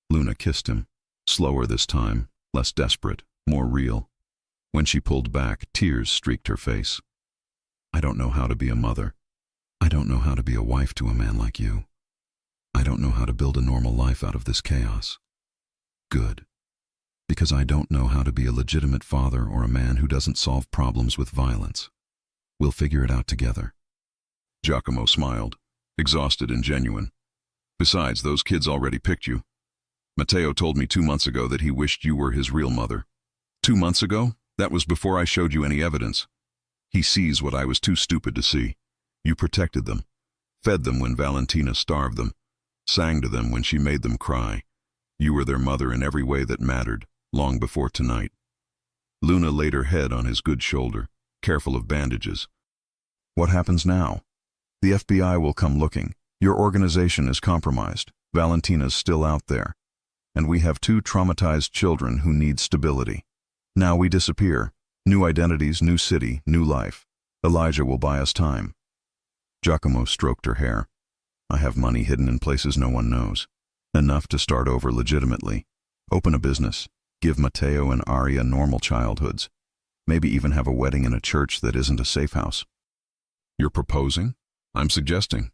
Luna kissed him, slower this time, less desperate, more real. When she pulled back, tears streaked her face. I don't know how to be a mother. I don't know how to be a wife to a man like you. I don't know how to build a normal life out of this chaos. Good. Because I don't know how to be a legitimate father or a man who doesn't solve problems with violence. We'll figure it out together. Giacomo smiled, exhausted and genuine. Besides, those kids already picked you. Matteo told me 2 months ago that he wished you were his real mother. 2 months ago? That was before I showed you any evidence. He sees what I was too stupid to see. You protected them, fed them when Valentina starved them, sang to them when she made them cry. You were their mother in every way that mattered, long before tonight. Luna laid her head on his good shoulder, careful of bandages. What happens now? The FBI will come looking. Your organization is compromised. Valentina's still out there. And we have 2 traumatized children who need stability. Now we disappear. New identities, new city, new life. Elijah will buy us time. Giacomo stroked her hair. I have money hidden in places no one knows. Enough to start over legitimately. Open a business. Give Matteo and Aria normal childhoods. Maybe even have a wedding in a church that isn't a safe house. You're proposing? I'm suggesting.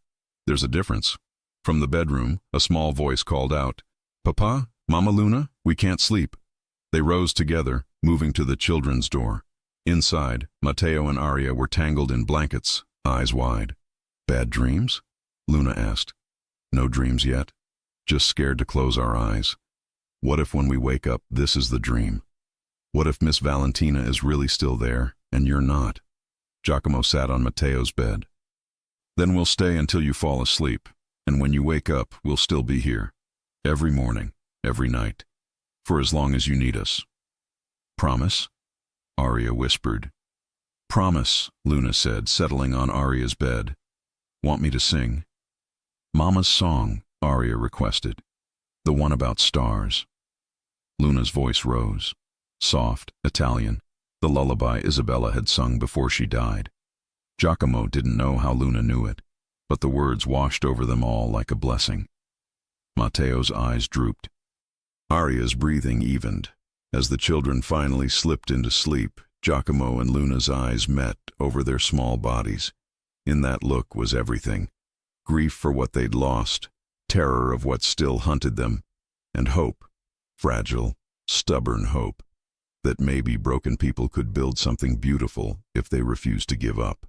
There's a difference. From the bedroom, a small voice called out, Papa, Mama Luna, we can't sleep. They rose together, moving to the children's door. Inside, Matteo and Aria were tangled in blankets, eyes wide. Bad dreams? Luna asked. No dreams yet. Just scared to close our eyes. What if when we wake up, this is the dream? What if Miss Valentina is really still there, and you're not? Giacomo sat on Matteo's bed. Then we'll stay until you fall asleep, and when you wake up, we'll still be here. Every morning, every night. For as long as you need us. Promise? Aria whispered. Promise, Luna said, settling on Aria's bed. Want me to sing? Mama's song, Aria requested. The one about stars. Luna's voice rose. Soft, Italian. The lullaby Isabella had sung before she died. Giacomo didn't know how Luna knew it, but the words washed over them all like a blessing. Matteo's eyes drooped. Aria's breathing evened. As the children finally slipped into sleep, Giacomo and Luna's eyes met over their small bodies. In that look was everything. Grief for what they'd lost, terror of what still hunted them, and hope, fragile, stubborn hope, that maybe broken people could build something beautiful if they refused to give up.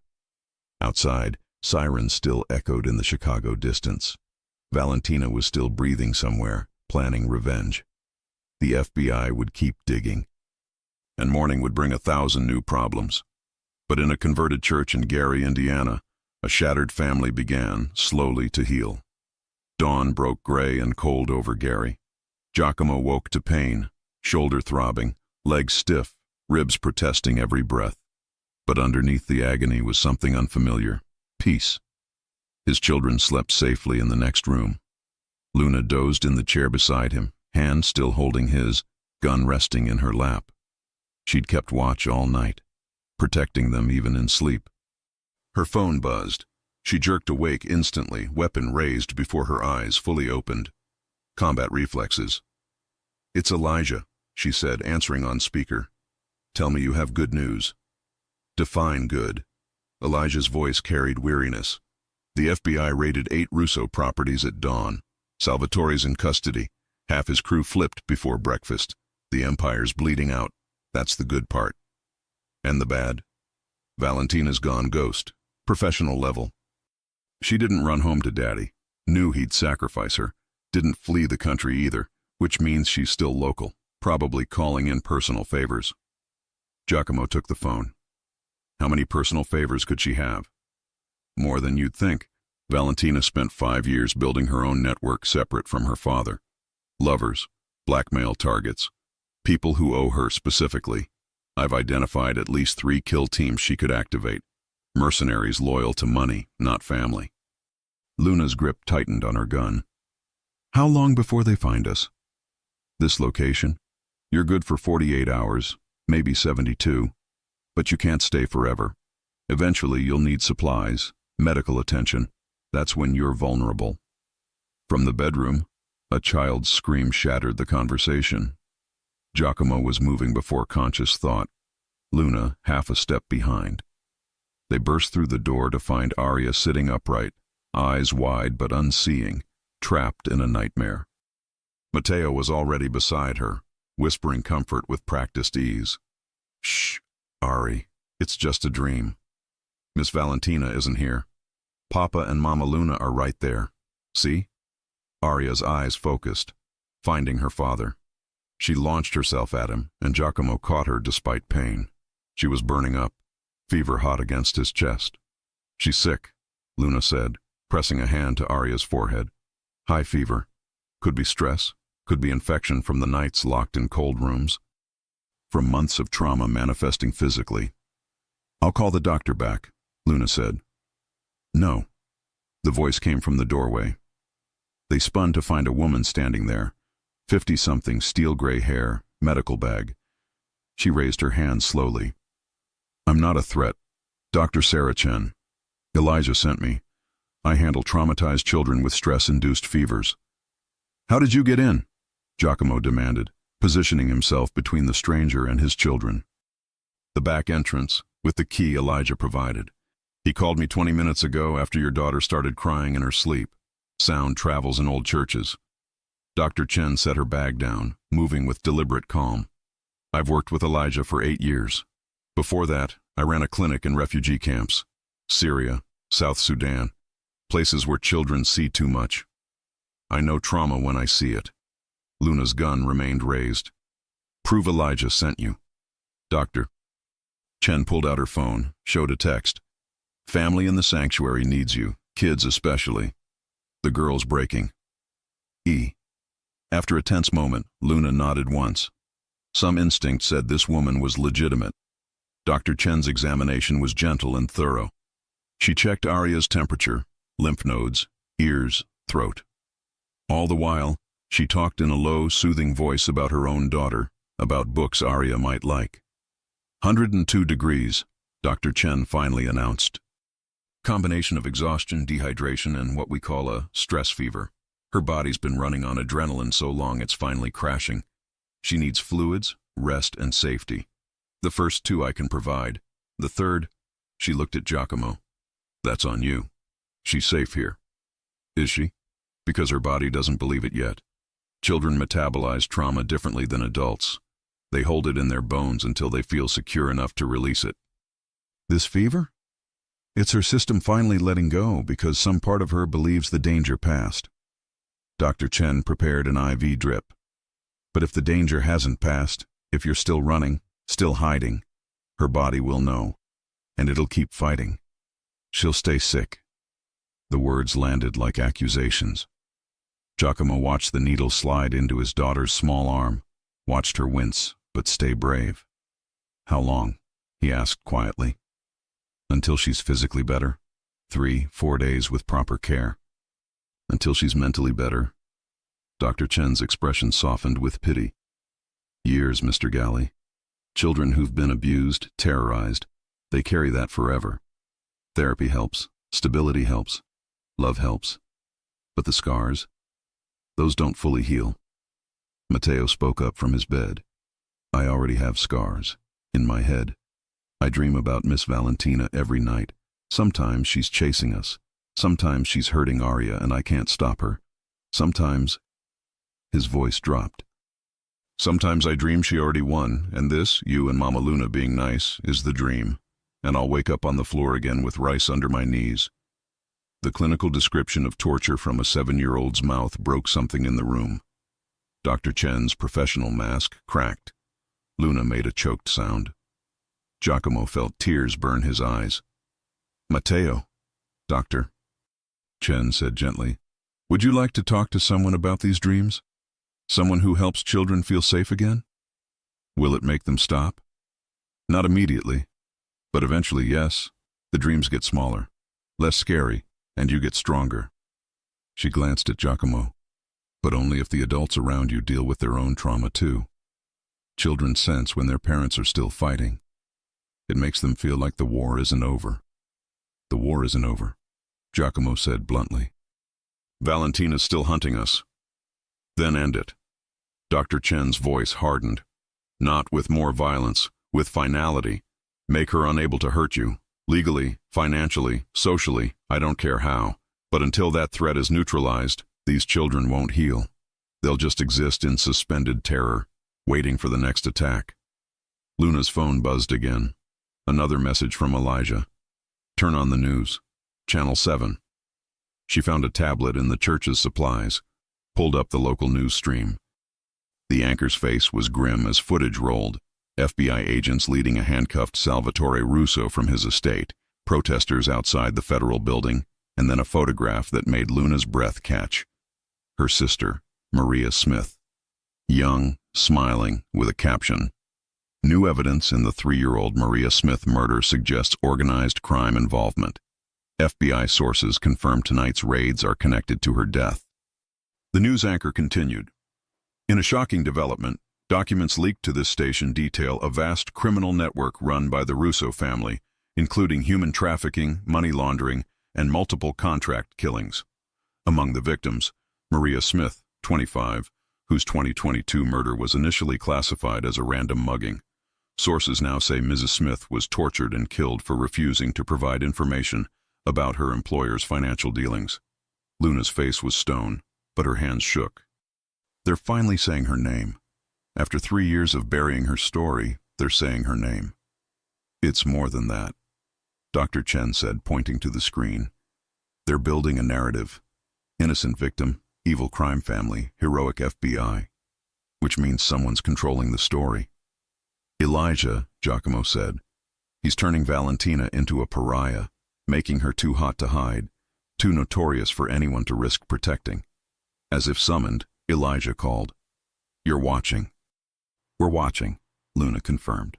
Outside, sirens still echoed in the Chicago distance. Valentina was still breathing somewhere, planning revenge. The FBI would keep digging, and morning would bring 1,000 new problems. But in a converted church in Gary, Indiana, a shattered family began, slowly to heal. Dawn broke gray and cold over Gary. Giacomo woke to pain, shoulder throbbing, legs stiff, ribs protesting every breath. But underneath the agony was something unfamiliar: peace. His children slept safely in the next room. Luna dozed in the chair beside him, hand still holding his, gun resting in her lap. She'd kept watch all night, protecting them even in sleep. Her phone buzzed. She jerked awake instantly, weapon raised before her eyes fully opened. Combat reflexes. "It's Elijah," she said, answering on speaker. "Tell me you have good news." "Define good." Elijah's voice carried weariness. "The FBI raided 8 Russo properties at dawn. Salvatore's in custody. Half his crew flipped before breakfast. The Empire's bleeding out. That's the good part." "And the bad?" "Valentina's gone ghost. Professional level. She didn't run home to Daddy. Knew he'd sacrifice her. Didn't flee the country either, which means she's still local, probably calling in personal favors." Giacomo took the phone. How many personal favors could she have? More than you'd think. Valentina spent 5 years building her own network separate from her father. Lovers, blackmail targets, people who owe her specifically. I've identified at least 3 kill teams she could activate. Mercenaries loyal to money, not family. Luna's grip tightened on her gun. "How long before they find us?" "This location? You're good for 48 hours, maybe 72. But you can't stay forever. Eventually you'll need supplies, medical attention. That's when you're vulnerable." From the bedroom, a child's scream shattered the conversation. Giacomo was moving before conscious thought, Luna half a step behind. They burst through the door to find Arya sitting upright, eyes wide but unseeing, trapped in a nightmare. Matteo was already beside her, whispering comfort with practiced ease. "Shh, Ari, it's just a dream. Miss Valentina isn't here. Papa and Mama Luna are right there. See?" Arya's eyes focused, finding her father. She launched herself at him, and Giacomo caught her despite pain. She was burning up, fever hot against his chest. "She's sick," Luna said, pressing a hand to Arya's forehead. "High fever. Could be stress, could be infection from the nights locked in cold rooms. From months of trauma manifesting physically." "I'll call the doctor back," Luna said. "No." The voice came from the doorway. They spun to find a woman standing there, 50-something, steel-gray hair, medical bag. She raised her hand slowly. "I'm not a threat. Dr. Sarah Chen. Elijah sent me. I handle traumatized children with stress-induced fevers." "How did you get in?" Giacomo demanded, positioning himself between the stranger and his children. "The back entrance, with the key Elijah provided. He called me 20 minutes ago after your daughter started crying in her sleep. Sound travels in old churches." Dr. Chen set her bag down, moving with deliberate calm. "I've worked with Elijah for 8 years. Before that, I ran a clinic in refugee camps. Syria, South Sudan, places where children see too much. I know trauma when I see it." Luna's gun remained raised. "Prove Elijah sent you." "Doctor." Chen pulled out her phone, showed a text. "Family in the sanctuary needs you, kids especially. The girl's breaking. E." After a tense moment, Luna nodded once. Some instinct said this woman was legitimate. Dr. Chen's examination was gentle and thorough. She checked Arya's temperature, lymph nodes, ears, throat. All the while, she talked in a low, soothing voice about her own daughter, about books Arya might like. 102 degrees, Dr. Chen finally announced. Combination of exhaustion, dehydration, and what we call a stress fever. Her body's been running on adrenaline so long it's finally crashing. She needs fluids, rest, and safety. The first 2 I can provide. The third, she looked at Giacomo. That's on you. She's safe here. Is she? because her body doesn't believe it yet. Children metabolize trauma differently than adults. They hold it in their bones until they feel secure enough to release it. This fever? It's her system finally letting go because some part of her believes the danger passed. Dr. Chen prepared an IV drip. But if the danger hasn't passed, if you're still running, still hiding, her body will know, and it'll keep fighting. She'll stay sick. The words landed like accusations. Giacomo watched the needle slide into his daughter's small arm, watched her wince, but stay brave. How long? He asked quietly. Until she's physically better. 3-4 days with proper care. Until she's mentally better. Dr. Chen's expression softened with pity. Years, Mr. Galley. Children who've been abused, terrorized, they carry that forever. Therapy helps, stability helps, love helps. But the scars? Those don't fully heal. Matteo spoke up from his bed. I already have scars. In my head. I dream about Miss Valentina every night. Sometimes she's chasing us. Sometimes she's hurting Arya and I can't stop her. Sometimes... His voice dropped. Sometimes I dream she already won, and this, you and Mama Luna being nice, is the dream. And I'll wake up on the floor again with rice under my knees. The clinical description of torture from a 7-year-old's mouth broke something in the room. Dr. Chen's professional mask cracked. Luna made a choked sound. Giacomo felt tears burn his eyes. Matteo, doctor, Chen said gently, would you like to talk to someone about these dreams? Someone who helps children feel safe again? Will it make them stop? Not immediately, but eventually, yes. The dreams get smaller, less scary, and you get stronger. She glanced at Giacomo. But only if the adults around you deal with their own trauma too. Children sense when their parents are still fighting. It makes them feel like the war isn't over. The war isn't over, Giacomo said bluntly. Valentina's still hunting us. Then end it. Dr. Chen's voice hardened. Not with more violence, with finality. Make her unable to hurt you. Legally, financially, socially, I don't care how. But until that threat is neutralized, these children won't heal. They'll just exist in suspended terror, waiting for the next attack. Luna's phone buzzed again. Another message from Elijah. Turn on the news. Channel 7. She found a tablet in the church's supplies, pulled up the local news stream. The anchor's face was grim as footage rolled. FBI agents leading a handcuffed Salvatore Russo from his estate, protesters outside the federal building, and then a photograph that made Luna's breath catch. Her sister, Maria Smith. Young, smiling, with a caption. New evidence in the 3-year-old Maria Smith murder suggests organized crime involvement. FBI sources confirm tonight's raids are connected to her death. The news anchor continued. In a shocking development, documents leaked to this station detail a vast criminal network run by the Russo family, including human trafficking, money laundering, and multiple contract killings. Among the victims, Maria Smith, 25, whose 2022 murder was initially classified as a random mugging. Sources now say Mrs. Smith was tortured and killed for refusing to provide information about her employer's financial dealings. Luna's face was stone, but her hands shook. They're finally saying her name. After 3 years of burying her story, they're saying her name. It's more than that, Dr. Chen said, pointing to the screen. They're building a narrative. Innocent victim, evil crime family, heroic FBI. Which means someone's controlling the story. Elijah, Giacomo said. He's turning Valentina into a pariah, making her too hot to hide, too notorious for anyone to risk protecting. As if summoned, Elijah called. You're watching. We're watching, Luna confirmed.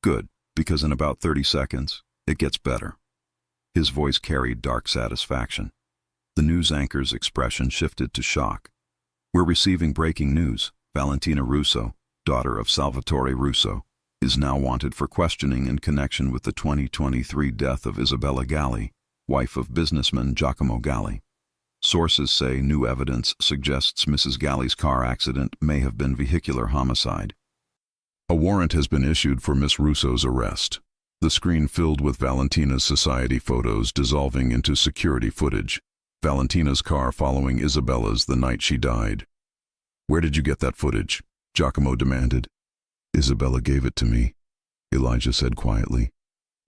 Good, because in about 30 seconds, it gets better. His voice carried dark satisfaction. The news anchor's expression shifted to shock. We're receiving breaking news. Valentina Russo, daughter of Salvatore Russo, is now wanted for questioning in connection with the 2023 death of Isabella Galli, wife of businessman Giacomo Galli. Sources say new evidence suggests Mrs. Galli's car accident may have been vehicular homicide. A warrant has been issued for Miss Russo's arrest. The screen filled with Valentina's society photos dissolving into security footage. Valentina's car following Isabella's the night she died. Where did you get that footage? Giacomo demanded. Isabella gave it to me, Elijah said quietly.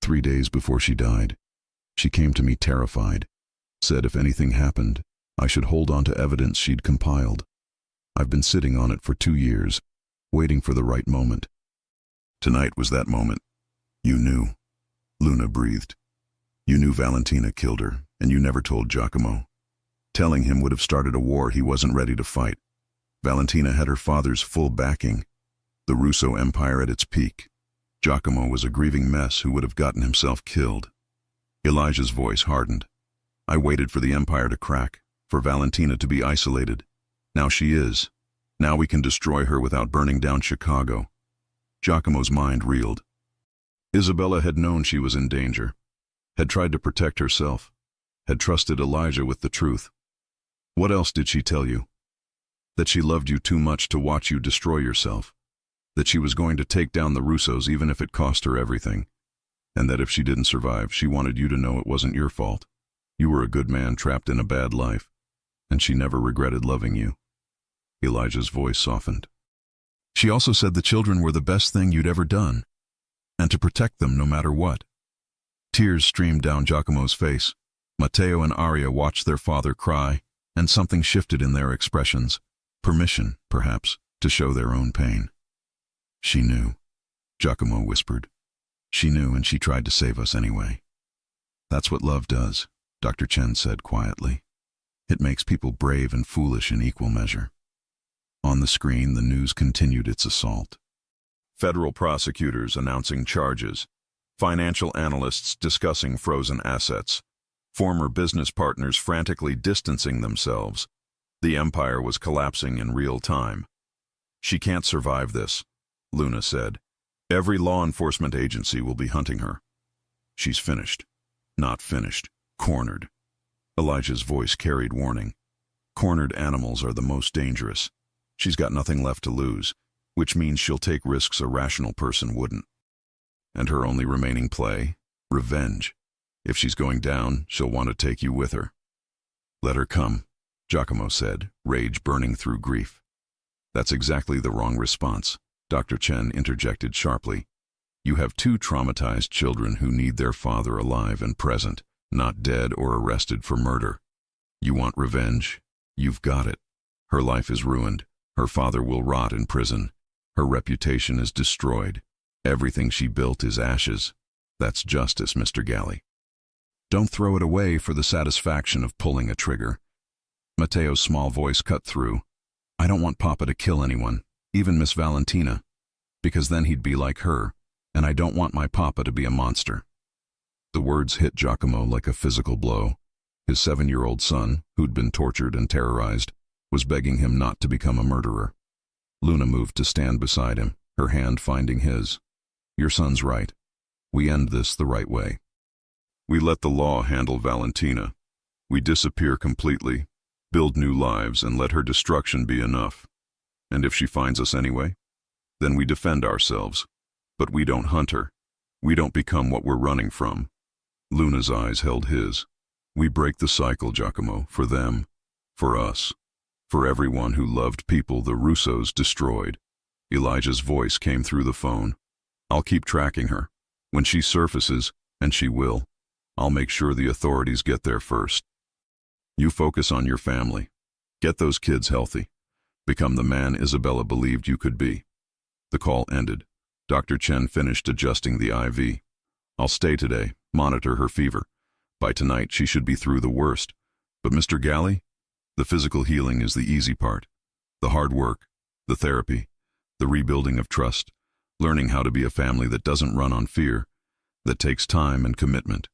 3 days before she died. She came to me terrified, said if anything happened, I should hold on to evidence she'd compiled. I've been sitting on it for 2 years, waiting for the right moment. Tonight was that moment. You knew. Luna breathed. You knew Valentina killed her, and you never told Giacomo. Telling him would have started a war he wasn't ready to fight. Valentina had her father's full backing, the Russo Empire at its peak. Giacomo was a grieving mess who would have gotten himself killed. Elijah's voice hardened. I waited for the empire to crack, for Valentina to be isolated. Now she is. Now we can destroy her without burning down Chicago. Giacomo's mind reeled. Isabella had known she was in danger, had tried to protect herself, had trusted Elijah with the truth. What else did she tell you? That she loved you too much to watch you destroy yourself, that she was going to take down the Russos even if it cost her everything, and that if she didn't survive, she wanted you to know it wasn't your fault. You were a good man trapped in a bad life, and she never regretted loving you. Elijah's voice softened. She also said the children were the best thing you'd ever done, and to protect them no matter what. Tears streamed down Giacomo's face. Matteo and Aria watched their father cry, and something shifted in their expressions. Permission, perhaps, to show their own pain. She knew, Giacomo whispered. She knew, and she tried to save us anyway. That's what love does, Dr. Chen said quietly. It makes people brave and foolish in equal measure. On the screen, the news continued its assault. Federal prosecutors announcing charges. Financial analysts discussing frozen assets. Former business partners frantically distancing themselves. The empire was collapsing in real time. She can't survive this, Luna said. Every law enforcement agency will be hunting her. She's finished. Not finished. Cornered. Elijah's voice carried warning. Cornered animals are the most dangerous. She's got nothing left to lose, which means she'll take risks a rational person wouldn't. And her only remaining play? Revenge. If she's going down, she'll want to take you with her. Let her come, Giacomo said, rage burning through grief. That's exactly the wrong response, Dr. Chen interjected sharply. You have 2 traumatized children who need their father alive and present, not dead or arrested for murder. You want revenge? You've got it. Her life is ruined. Her father will rot in prison. Her reputation is destroyed. Everything she built is ashes. That's justice, Mr. Galli. Don't throw it away for the satisfaction of pulling a trigger. Matteo's small voice cut through. I don't want Papa to kill anyone, even Miss Valentina, because then he'd be like her, and I don't want my Papa to be a monster. The words hit Giacomo like a physical blow. His 7-year-old son, who'd been tortured and terrorized, was begging him not to become a murderer. Luna moved to stand beside him, her hand finding his. Your son's right. We end this the right way. We let the law handle Valentina. We disappear completely, build new lives, and let her destruction be enough. And if she finds us anyway, then we defend ourselves. But we don't hunt her. We don't become what we're running from. Luna's eyes held his. We break the cycle, Giacomo, for them, for us, for everyone who loved people the Russos destroyed. Elijah's voice came through the phone. I'll keep tracking her. When she surfaces, and she will, I'll make sure the authorities get there first. You focus on your family. Get those kids healthy. Become the man Isabella believed you could be. The call ended. Dr. Chen finished adjusting the IV. I'll stay today, monitor her fever. By tonight, she should be through the worst. But Mr. Galli, the physical healing is the easy part. The hard work, the therapy, the rebuilding of trust, learning how to be a family that doesn't run on fear, that takes time and commitment.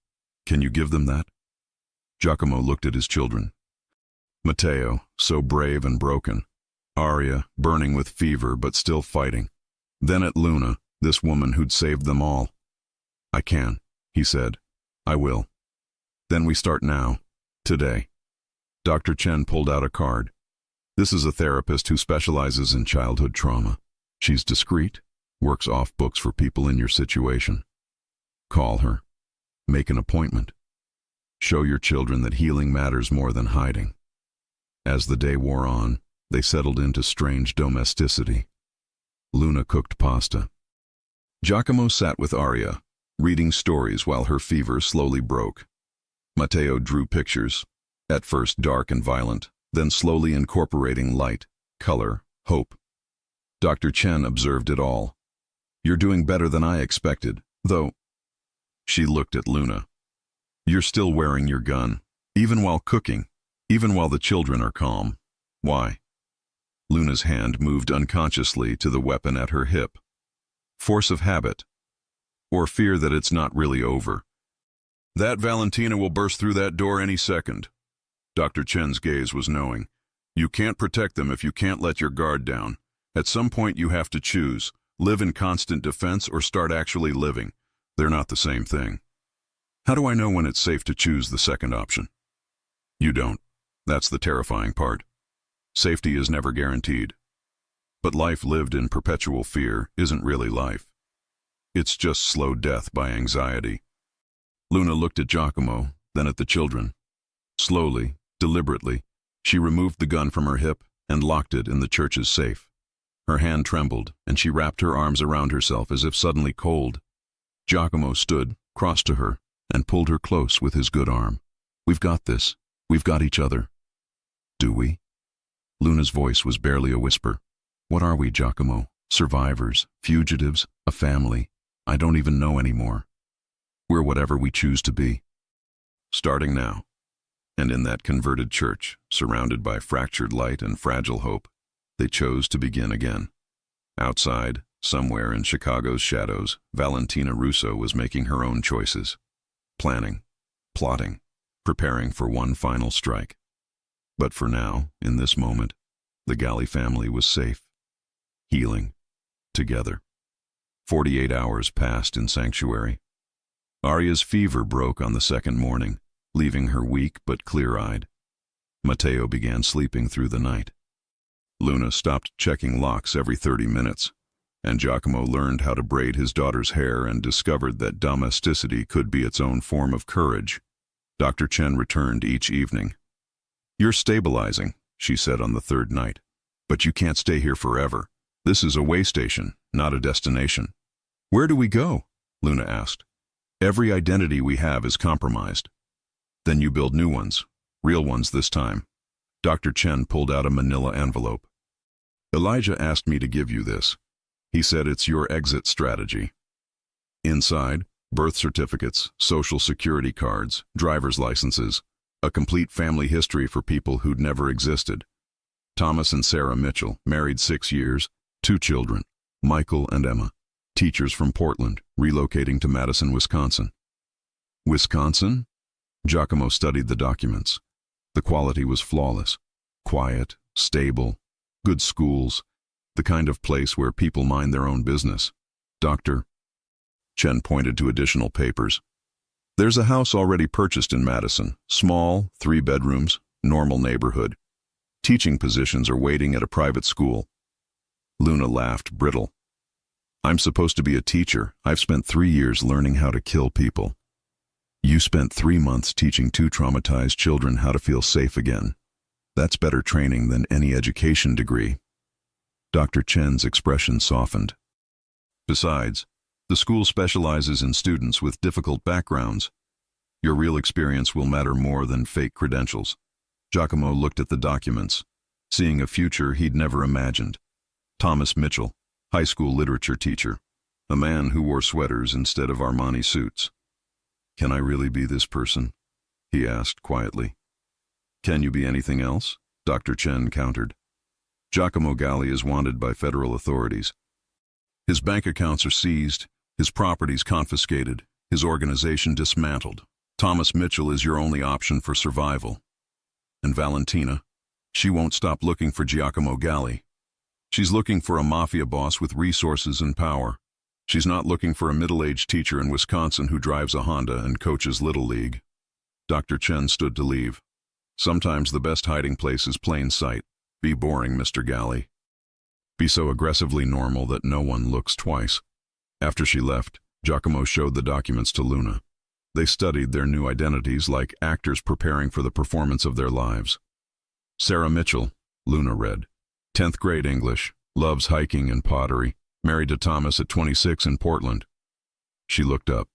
Can you give them that? Giacomo looked at his children. Matteo, so brave and broken. Aria, burning with fever but still fighting. Then at Luna, this woman who'd saved them all. I can, he said. I will. Then we start now. Today. Dr. Chen pulled out a card. This is a therapist who specializes in childhood trauma. She's discreet, works off books for people in your situation. Call her. Make an appointment. Show your children that healing matters more than hiding. As the day wore on, they settled into strange domesticity. Luna cooked pasta. Giacomo sat with Aria, reading stories while her fever slowly broke. Matteo drew pictures, at first dark and violent, then slowly incorporating light, color, hope. Dr. Chen observed it all. "You're doing better than I expected, though." She looked at Luna. "You're still wearing your gun, even while cooking, even while the children are calm. Why?" Luna's hand moved unconsciously to the weapon at her hip. Force of habit, or fear that it's not really over. "That Valentina will burst through that door any second." Dr. Chen's gaze was knowing. "You can't protect them if you can't let your guard down. At some point you have to choose, live in constant defense or start actually living. They're not the same thing." "How do I know when it's safe to choose the second option?" "You don't. That's the terrifying part. Safety is never guaranteed. But life lived in perpetual fear isn't really life. It's just slow death by anxiety." Luna looked at Giacomo, then at the children. Slowly, deliberately, she removed the gun from her hip and locked it in the church's safe. Her hand trembled, and she wrapped her arms around herself as if suddenly cold. Giacomo stood, crossed to her, and pulled her close with his good arm. "We've got this. We've got each other." "Do we?" Luna's voice was barely a whisper. "What are we, Giacomo? Survivors, fugitives, a family? I don't even know anymore. We're whatever we choose to be." Starting now. And in that converted church, surrounded by fractured light and fragile hope, they chose to begin again. Outside, somewhere in Chicago's shadows, Valentina Russo was making her own choices. Planning, plotting, preparing for one final strike. But for now, in this moment, the Galli family was safe. Healing. Together. 48 hours passed in sanctuary. Aria's fever broke on the second morning, leaving her weak but clear-eyed. Matteo began sleeping through the night. Luna stopped checking locks every 30 minutes, and Giacomo learned how to braid his daughter's hair and discovered that domesticity could be its own form of courage. Dr. Chen returned each evening. "You're stabilizing," she said on the third night, "but you can't stay here forever. This is a way station, not a destination." "Where do we go?" Luna asked. "Every identity we have is compromised." "Then you build new ones, real ones this time." Dr. Chen pulled out a manila envelope. "Elijah asked me to give you this. He said it's your exit strategy." Inside, birth certificates, social security cards, driver's licenses, a complete family history for people who'd never existed. Thomas and Sarah Mitchell, married 6 years, 2 children, Michael and Emma, teachers from Portland, relocating to Madison, Wisconsin. Wisconsin? Giacomo studied the documents. The quality was flawless. Quiet, stable, good schools, the kind of place where people mind their own business. Dr. Chen pointed to additional papers. "There's a house already purchased in Madison, small, 3 bedrooms, normal neighborhood. Teaching positions are waiting at a private school." Luna laughed, brittle. "I'm supposed to be a teacher. I've spent 3 years learning how to kill people. You spent 3 months teaching 2 traumatized children how to feel safe again. That's better training than any education degree." Dr. Chen's expression softened. "Besides, the school specializes in students with difficult backgrounds. Your real experience will matter more than fake credentials." Giacomo looked at the documents, seeing a future he'd never imagined. Thomas Mitchell, high school literature teacher, a man who wore sweaters instead of Armani suits. "Can I really be this person?" he asked quietly. "Can you be anything else?" Dr. Chen countered. "Giacomo Galli is wanted by federal authorities. His bank accounts are seized, his properties confiscated, his organization dismantled. Thomas Mitchell is your only option for survival. And Valentina, she won't stop looking for Giacomo Galli. She's looking for a mafia boss with resources and power. She's not looking for a middle-aged teacher in Wisconsin who drives a Honda and coaches Little League." Dr. Chen stood to leave. "Sometimes the best hiding place is plain sight. Be boring, Mr. Galli. Be so aggressively normal that no one looks twice." After she left, Giacomo showed the documents to Luna. They studied their new identities like actors preparing for the performance of their lives. Sarah Mitchell, Luna read. 10th grade English, loves hiking and pottery, married to Thomas at 26 in Portland. She looked up.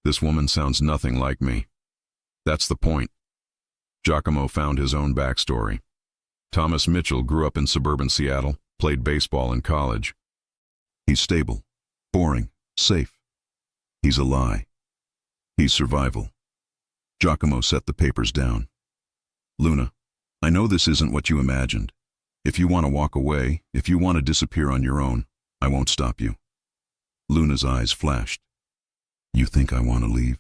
This woman sounds nothing like me. That's the point. Giacomo found his own backstory. Thomas Mitchell grew up in suburban Seattle, played baseball in college. He's stable, boring, safe. He's a lie. He's survival. Giacomo set the papers down. Luna, I know this isn't what you imagined. If you want to walk away, if you want to disappear on your own, I won't stop you. Luna's eyes flashed. You think I want to leave?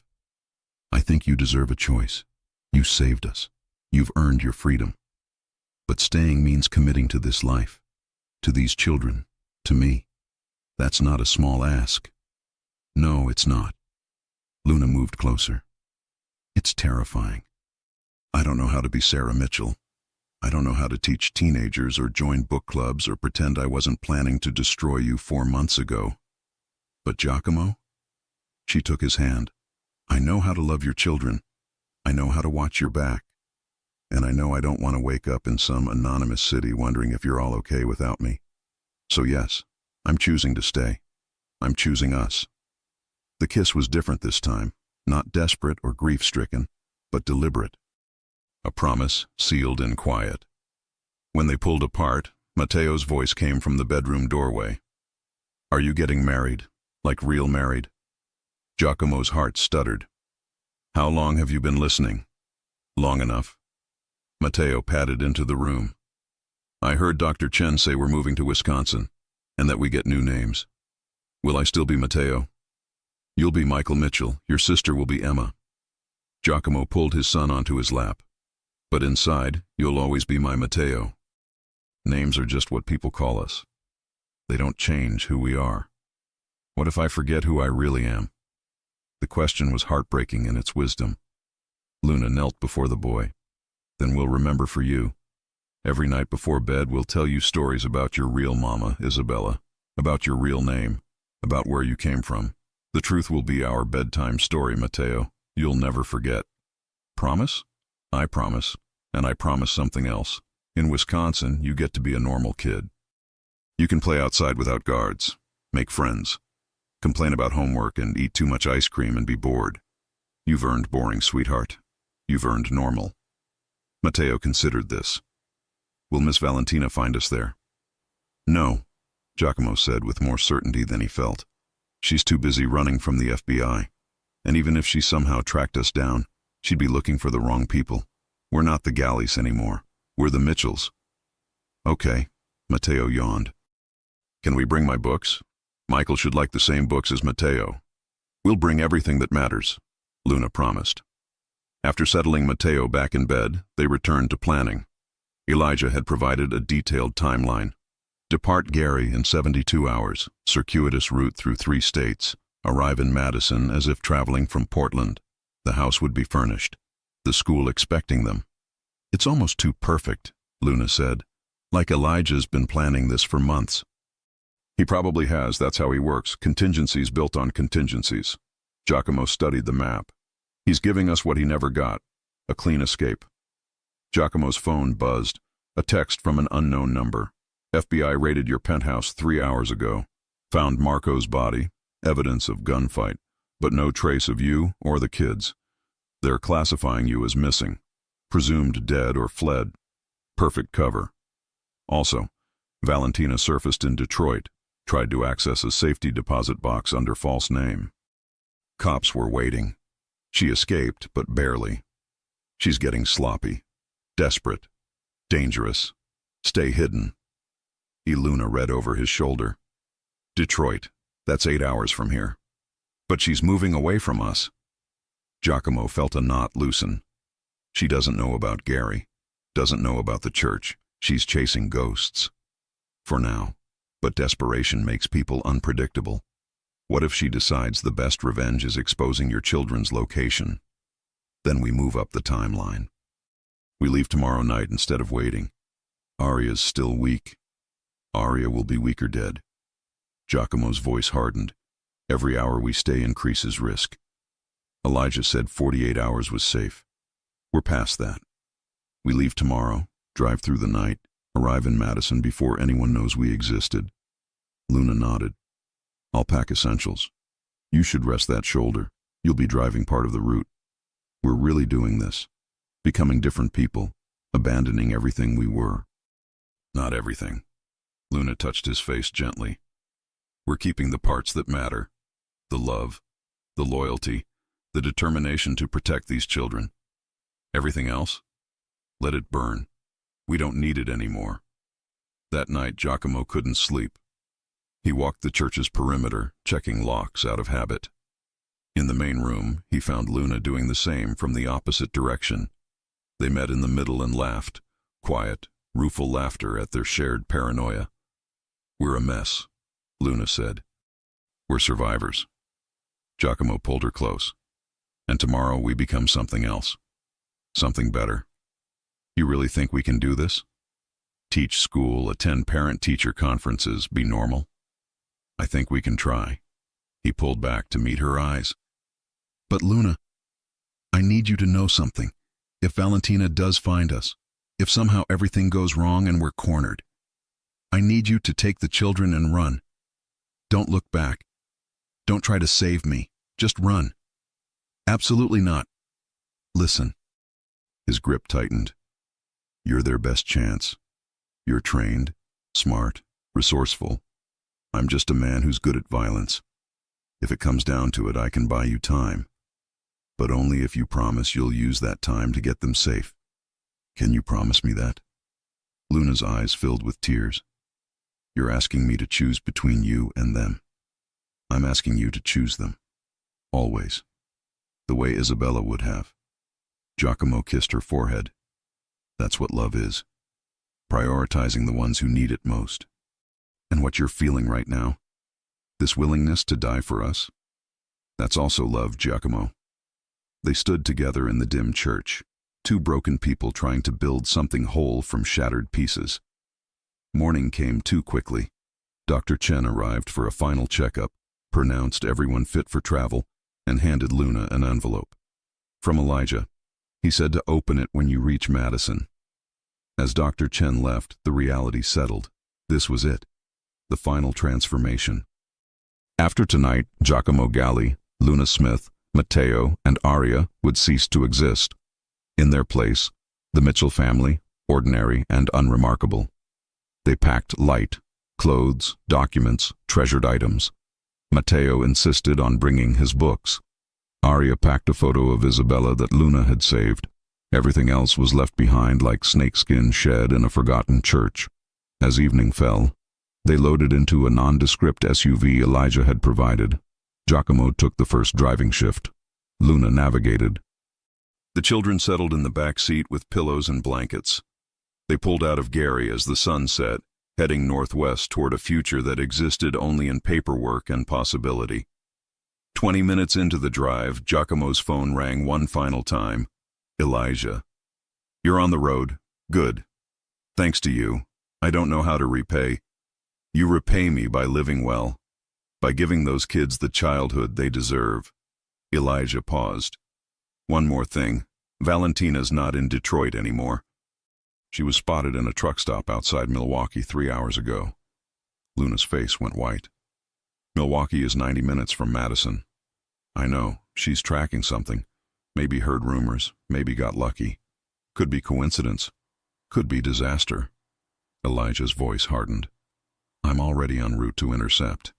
I think you deserve a choice. You saved us. You've earned your freedom. But staying means committing to this life, to these children, to me. That's not a small ask. No, it's not. Luna moved closer. It's terrifying. I don't know how to be Sarah Mitchell. I don't know how to teach teenagers or join book clubs or pretend I wasn't planning to destroy you 4 months ago. But Giacomo? She took his hand. I know how to love your children. I know how to watch your back. And I know I don't want to wake up in some anonymous city wondering if you're all okay without me. So yes, I'm choosing to stay. I'm choosing us. The kiss was different this time, not desperate or grief-stricken, but deliberate. A promise sealed in quiet. When they pulled apart, Matteo's voice came from the bedroom doorway. Are you getting married? Like real married? Giacomo's heart stuttered. How long have you been listening? Long enough. Matteo padded into the room. I heard Dr. Chen say we're moving to Wisconsin, and that we get new names. Will I still be Matteo? You'll be Michael Mitchell, your sister will be Emma. Giacomo pulled his son onto his lap. But inside, you'll always be my Matteo. Names are just what people call us. They don't change who we are. What if I forget who I really am? The question was heartbreaking in its wisdom. Luna knelt before the boy. Then we'll remember for you. Every night before bed, we'll tell you stories about your real mama, Isabella, about your real name, about where you came from. The truth will be our bedtime story, Matteo. You'll never forget. Promise? I promise. And I promise something else. In Wisconsin, you get to be a normal kid. You can play outside without guards, make friends, complain about homework and eat too much ice cream and be bored. You've earned boring, sweetheart. You've earned normal. Matteo considered this. Will Miss Valentina find us there? No, Giacomo said with more certainty than he felt. She's too busy running from the FBI. And even if she somehow tracked us down, she'd be looking for the wrong people. We're not the Galleys anymore. We're the Mitchells. Okay, Matteo yawned. Can we bring my books? Michael should like the same books as Matteo. We'll bring everything that matters, Luna promised. After settling Matteo back in bed, they returned to planning. Elijah had provided a detailed timeline. Depart Gary in 72 hours, circuitous route through 3 states, arrive in Madison as if traveling from Portland. The house would be furnished. The school expecting them. It's almost too perfect, Luna said. Like Elijah's been planning this for months. He probably has, that's how he works, contingencies built on contingencies. Giacomo studied the map. He's giving us what he never got, a clean escape. Giacomo's phone buzzed, a text from an unknown number. FBI raided your penthouse 3 hours ago. Found Marco's body, evidence of gunfight, but no trace of you or the kids. They're classifying you as missing, presumed dead or fled. Perfect cover. Also, Valentina surfaced in Detroit, tried to access a safety deposit box under false name. Cops were waiting. She escaped, but barely. She's getting sloppy, desperate, dangerous. Stay hidden. Luna read over his shoulder. Detroit, that's 8 hours from here. But she's moving away from us. Giacomo felt a knot loosen. She doesn't know about Gary, doesn't know about the church. She's chasing ghosts. For now. But desperation makes people unpredictable. What if she decides the best revenge is exposing your children's location? Then we move up the timeline. We leave tomorrow night instead of waiting. Aria's still weak. Aria will be weaker dead. Giacomo's voice hardened. Every hour we stay increases risk. Elijah said 48 hours was safe. We're past that. We leave tomorrow, drive through the night, arrive in Madison before anyone knows we existed. Luna nodded. I'll pack essentials. You should rest that shoulder. You'll be driving part of the route. We're really doing this. Becoming different people, abandoning everything we were. Not everything. Luna touched his face gently. We're keeping the parts that matter. The love, the loyalty, the determination to protect these children. Everything else? Let it burn. We don't need it anymore. That night, Giacomo couldn't sleep. He walked the church's perimeter, checking locks out of habit. In the main room, he found Luna doing the same from the opposite direction. They met in the middle and laughed, quiet, rueful laughter at their shared paranoia. We're a mess, Luna said. We're survivors. Giacomo pulled her close. And tomorrow we become something else. Something better. You really think we can do this? Teach school, attend parent-teacher conferences, be normal? I think we can try. He pulled back to meet her eyes. But Luna, I need you to know something. If Valentina does find us, if somehow everything goes wrong and we're cornered, I need you to take the children and run. Don't look back. Don't try to save me. Just run. Absolutely not. Listen. His grip tightened. You're their best chance. You're trained, smart, resourceful. I'm just a man who's good at violence. If it comes down to it, I can buy you time. But only if you promise you'll use that time to get them safe. Can you promise me that? Luna's eyes filled with tears. You're asking me to choose between you and them. I'm asking you to choose them. Always. The way Isabella would have. Giacomo kissed her forehead. That's what love is. Prioritizing the ones who need it most. And what you're feeling right now, this willingness to die for us, that's also love, Giacomo. They stood together in the dim church, two broken people trying to build something whole from shattered pieces. Morning came too quickly. Dr. Chen arrived for a final checkup, pronounced everyone fit for travel, and handed Luna an envelope. From Elijah. He said to open it when you reach Madison. As Dr. Chen left, the reality settled. This was it. The final transformation. After tonight, Giacomo Galli, Luna Smith, Matteo, and Aria would cease to exist. In their place, the Mitchell family, ordinary and unremarkable. They packed light, clothes, documents, treasured items. Matteo insisted on bringing his books. Aria packed a photo of Isabella that Luna had saved. Everything else was left behind like snakeskin shed in a forgotten church. As evening fell, they loaded into a nondescript SUV Elijah had provided. Giacomo took the first driving shift. Luna navigated. The children settled in the back seat with pillows and blankets. They pulled out of Gary as the sun set, heading northwest toward a future that existed only in paperwork and possibility. 20 minutes into the drive, Giacomo's phone rang one final time. Elijah. You're on the road. Good. Thanks to you. I don't know how to repay. You repay me by living well, by giving those kids the childhood they deserve. Elijah paused. One more thing. Valentina's not in Detroit anymore. She was spotted in a truck stop outside Milwaukee 3 hours ago. Luna's face went white. Milwaukee is 90 minutes from Madison. I know, she's tracking something. Maybe heard rumors, maybe got lucky. Could be coincidence. Could be disaster. Elijah's voice hardened. I'm already en route to intercept.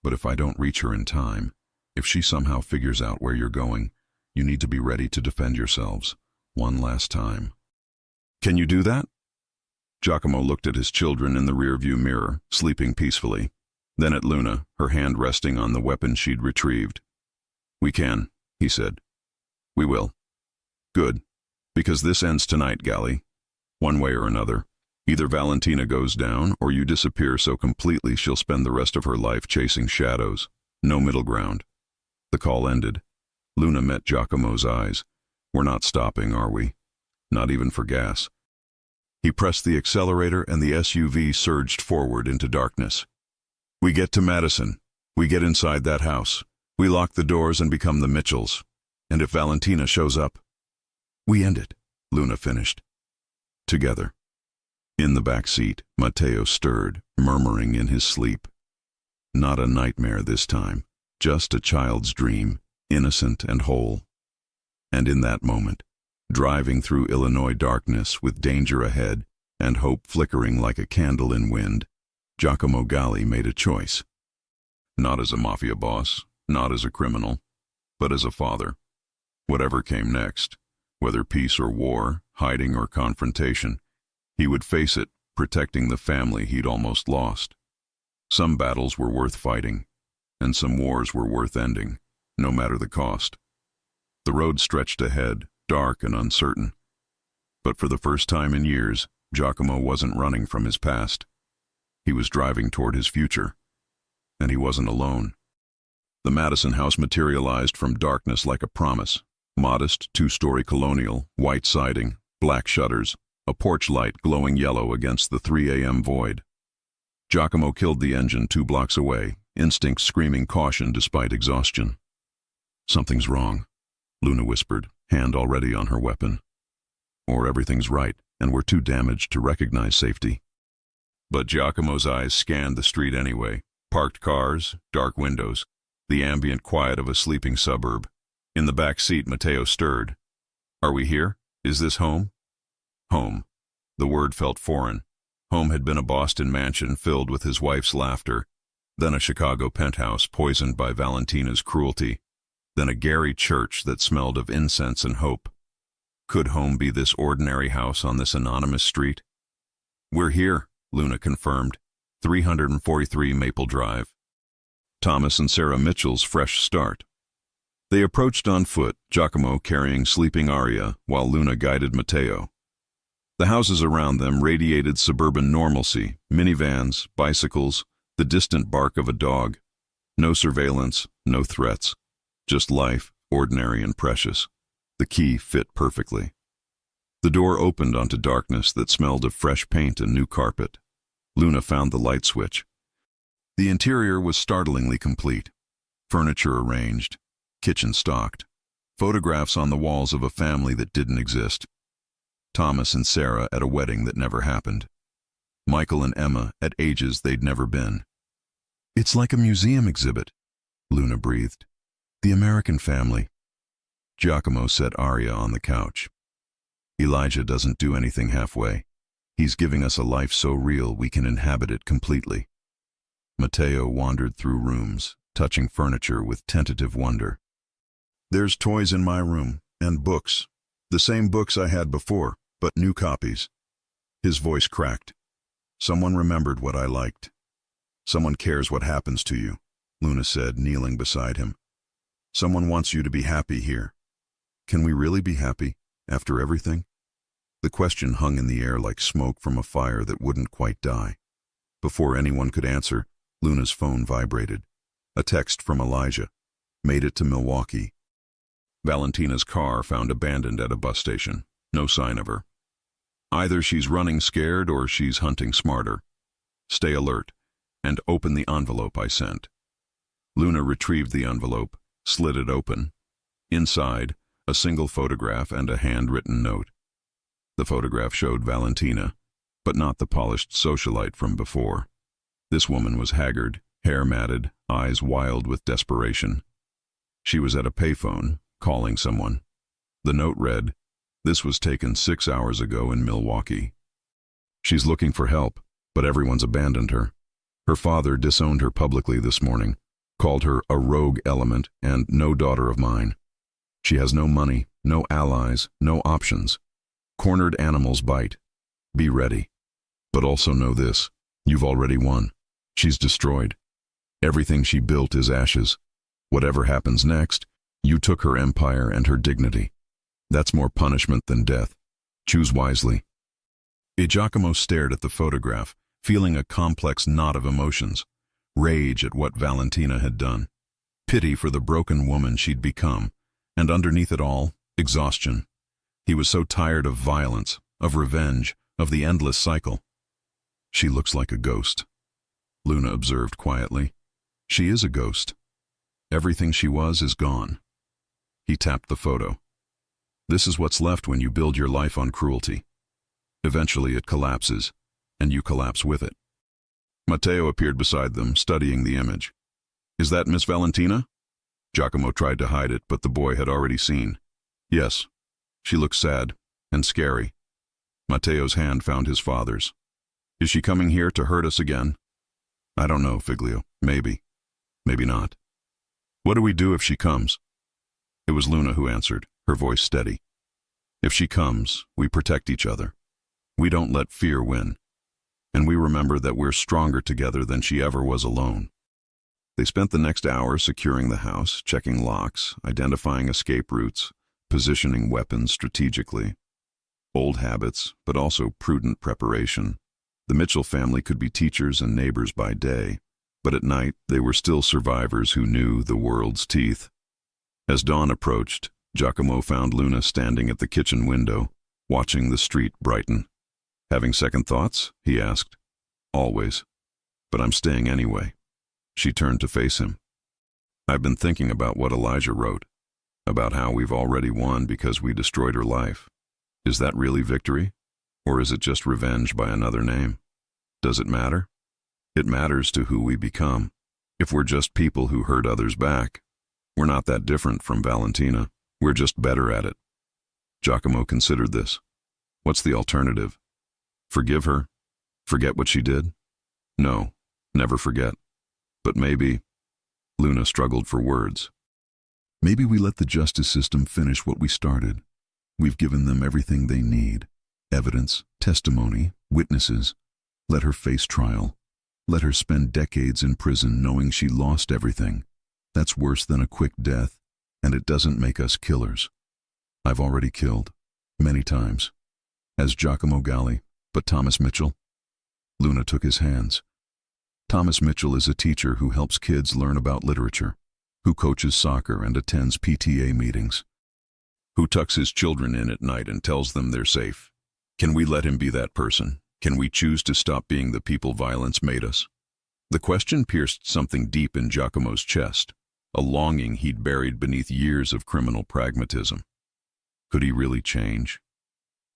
But if I don't reach her in time, if she somehow figures out where you're going, you need to be ready to defend yourselves. One last time. Can you do that? Giacomo looked at his children in the rearview mirror, sleeping peacefully. Then at Luna, her hand resting on the weapon she'd retrieved. We can, he said. We will. Good. Because this ends tonight, Galli. One way or another. Either Valentina goes down, or you disappear so completely she'll spend the rest of her life chasing shadows. No middle ground. The call ended. Luna met Giacomo's eyes. We're not stopping, are we? Not even for gas. He pressed the accelerator and the SUV surged forward into darkness. We get to Madison. We get inside that house. We lock the doors and become the Mitchells. And if Valentina shows up, we end it, Luna finished. Together. In the back seat, Matteo stirred, murmuring in his sleep. Not a nightmare this time, just a child's dream, innocent and whole. And in that moment, driving through Illinois darkness with danger ahead and hope flickering like a candle in wind, Giacomo Galli made a choice. Not as a mafia boss, not as a criminal, but as a father. Whatever came next, whether peace or war, hiding or confrontation, he would face it, protecting the family he'd almost lost. Some battles were worth fighting, and some wars were worth ending, no matter the cost. The road stretched ahead, dark and uncertain. But for the first time in years, Giacomo wasn't running from his past. He was driving toward his future. And he wasn't alone. The Madison house materialized from darkness like a promise. Modest, two-story colonial, white siding, black shutters, a porch light glowing yellow against the 3 a.m. void. Giacomo killed the engine 2 blocks away, instinct screaming caution despite exhaustion. Something's wrong, Luna whispered, hand already on her weapon. Or everything's right, and we're too damaged to recognize safety. But Giacomo's eyes scanned the street anyway. Parked cars, dark windows, the ambient quiet of a sleeping suburb. In the back seat, Matteo stirred. Are we here? Is this home? Home. The word felt foreign. Home had been a Boston mansion filled with his wife's laughter, then a Chicago penthouse poisoned by Valentina's cruelty, then a Gary church that smelled of incense and hope. Could home be this ordinary house on this anonymous street? We're here, Luna confirmed. 343 Maple Drive. Thomas and Sarah Mitchell's fresh start. They approached on foot, Giacomo carrying sleeping Aria, while Luna guided Matteo. The houses around them radiated suburban normalcy, minivans, bicycles, the distant bark of a dog. No surveillance, no threats. Just life, ordinary and precious. The key fit perfectly. The door opened onto darkness that smelled of fresh paint and new carpet. Luna found the light switch. The interior was startlingly complete. Furniture arranged, kitchen stocked, photographs on the walls of a family that didn't exist. Thomas and Sarah at a wedding that never happened. Michael and Emma at ages they'd never been. It's like a museum exhibit, Luna breathed. The American family. Giacomo set Aria on the couch. Elijah doesn't do anything halfway. He's giving us a life so real we can inhabit it completely. Matteo wandered through rooms, touching furniture with tentative wonder. There's toys in my room, and books. The same books I had before, but new copies. His voice cracked. Someone remembered what I liked. Someone cares what happens to you, Luna said, kneeling beside him. Someone wants you to be happy here. Can we really be happy, after everything? The question hung in the air like smoke from a fire that wouldn't quite die. Before anyone could answer, Luna's phone vibrated. A text from Elijah. Made it to Milwaukee. Valentina's car found abandoned at a bus station. No sign of her. Either she's running scared or she's hunting smarter. Stay alert, and open the envelope I sent. Luna retrieved the envelope, slid it open. Inside, a single photograph and a handwritten note. The photograph showed Valentina, but not the polished socialite from before. This woman was haggard, hair matted, eyes wild with desperation. She was at a payphone, calling someone. The note read, "This was taken 6 hours ago in Milwaukee. She's looking for help, but everyone's abandoned her. Her father disowned her publicly this morning, called her a rogue element and no daughter of mine. She has no money, no allies, no options. Cornered animals bite. Be ready. But also know this, you've already won. She's destroyed. Everything she built is ashes. Whatever happens next, you took her empire and her dignity. That's more punishment than death. Choose wisely." Giacomo stared at the photograph, feeling a complex knot of emotions. Rage at what Valentina had done. Pity for the broken woman she'd become. And underneath it all, exhaustion. He was so tired of violence, of revenge, of the endless cycle. "She looks like a ghost," Luna observed quietly. "She is a ghost. Everything she was is gone." He tapped the photo. This is what's left when you build your life on cruelty. Eventually it collapses, and you collapse with it. Matteo appeared beside them, studying the image. Is that Miss Valentina? Giacomo tried to hide it, but the boy had already seen. Yes. She looked sad and scary. Matteo's hand found his father's. Is she coming here to hurt us again? I don't know, Figlio. Maybe. Maybe not. What do we do if she comes? It was Luna who answered, her voice steady. If she comes, we protect each other. We don't let fear win. And we remember that we're stronger together than she ever was alone. They spent the next hour securing the house, checking locks, identifying escape routes, positioning weapons strategically. Old habits, but also prudent preparation. The Mitchell family could be teachers and neighbors by day, but at night they were still survivors who knew the world's teeth. As dawn approached, Giacomo found Luna standing at the kitchen window, watching the street brighten. Having second thoughts? He asked. Always. But I'm staying anyway. She turned to face him. I've been thinking about what Elijah wrote, about how we've already won because we destroyed her life. Is that really victory? Or is it just revenge by another name? Does it matter? It matters to who we become. If we're just people who hurt others back, we're not that different from Valentina. We're just better at it. Giacomo considered this. What's the alternative? Forgive her? Forget what she did? No, never forget. But maybe... Luna struggled for words. Maybe we let the justice system finish what we started. We've given them everything they need. Evidence, testimony, witnesses. Let her face trial. Let her spend decades in prison knowing she lost everything. That's worse than a quick death, and it doesn't make us killers. I've already killed. Many times. As Giacomo Galli, but Thomas Mitchell? Luna took his hands. Thomas Mitchell is a teacher who helps kids learn about literature, who coaches soccer and attends PTA meetings, who tucks his children in at night and tells them they're safe. Can we let him be that person? Can we choose to stop being the people violence made us? The question pierced something deep in Giacomo's chest, a longing he'd buried beneath years of criminal pragmatism. Could he really change?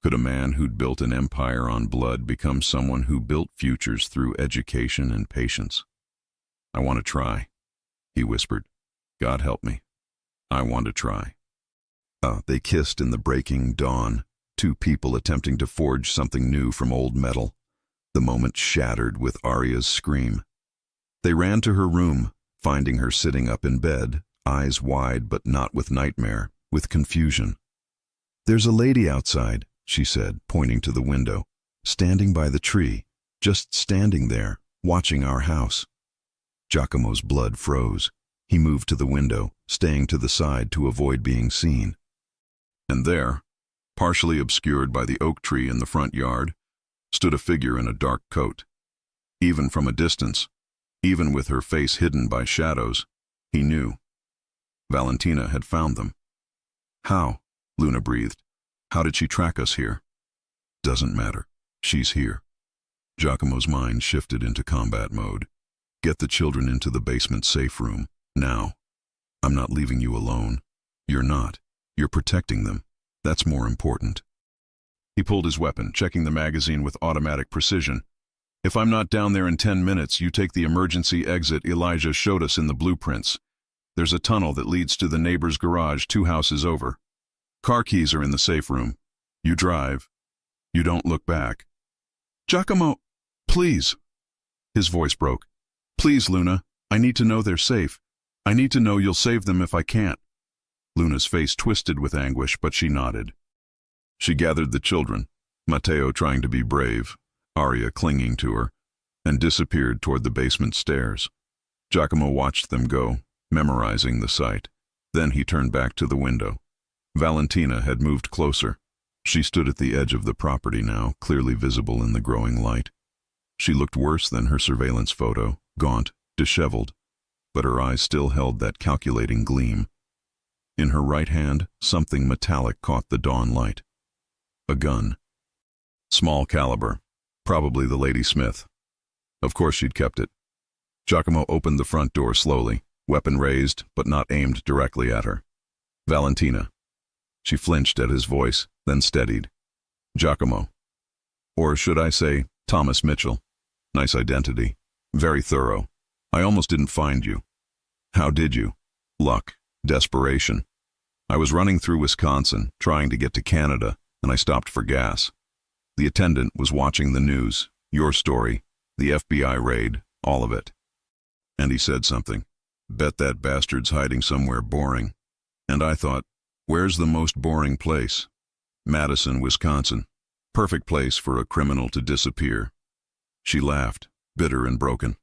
Could a man who'd built an empire on blood become someone who built futures through education and patience? I want to try, he whispered. God help me. I want to try. They kissed in the breaking dawn, two people attempting to forge something new from old metal. The moment shattered with Aria's scream. They ran to her room, finding her sitting up in bed, eyes wide but not with nightmare, with confusion. There's a lady outside, she said, pointing to the window, standing by the tree, just standing there, watching our house. Giacomo's blood froze. He moved to the window, staying to the side to avoid being seen. And there, partially obscured by the oak tree in the front yard, stood a figure in a dark coat. Even from a distance, even with her face hidden by shadows, he knew. Valentina had found them. How? Luna breathed. How did she track us here? Doesn't matter. She's here. Giacomo's mind shifted into combat mode. Get the children into the basement safe room, now. I'm not leaving you alone. You're not. You're protecting them. That's more important. He pulled his weapon, checking the magazine with automatic precision. If I'm not down there in 10 minutes, you take the emergency exit Elijah showed us in the blueprints. There's a tunnel that leads to the neighbor's garage 2 houses over. Car keys are in the safe room. You drive. You don't look back. Giacomo, please. His voice broke. Please, Luna. I need to know they're safe. I need to know you'll save them if I can't. Luna's face twisted with anguish, but she nodded. She gathered the children, Matteo trying to be brave, Aria clinging to her, and disappeared toward the basement stairs. Giacomo watched them go, memorizing the sight. Then he turned back to the window. Valentina had moved closer. She stood at the edge of the property now, clearly visible in the growing light. She looked worse than her surveillance photo, gaunt, disheveled, but her eyes still held that calculating gleam. In her right hand, something metallic caught the dawn light. A gun. Small caliber. Probably the Lady Smith. Of course she'd kept it. Giacomo opened the front door slowly, weapon raised but not aimed directly at her. Valentina. She flinched at his voice, then steadied. Giacomo. Or should I say, Thomas Mitchell. Nice identity. Very thorough. I almost didn't find you. How did you? Luck. Desperation. I was running through Wisconsin, trying to get to Canada, and I stopped for gas. The attendant was watching the news, your story, the FBI raid, all of it. And he said something. Bet that bastard's hiding somewhere boring. And I thought, where's the most boring place? Madison, Wisconsin. Perfect place for a criminal to disappear. She laughed, bitter and broken.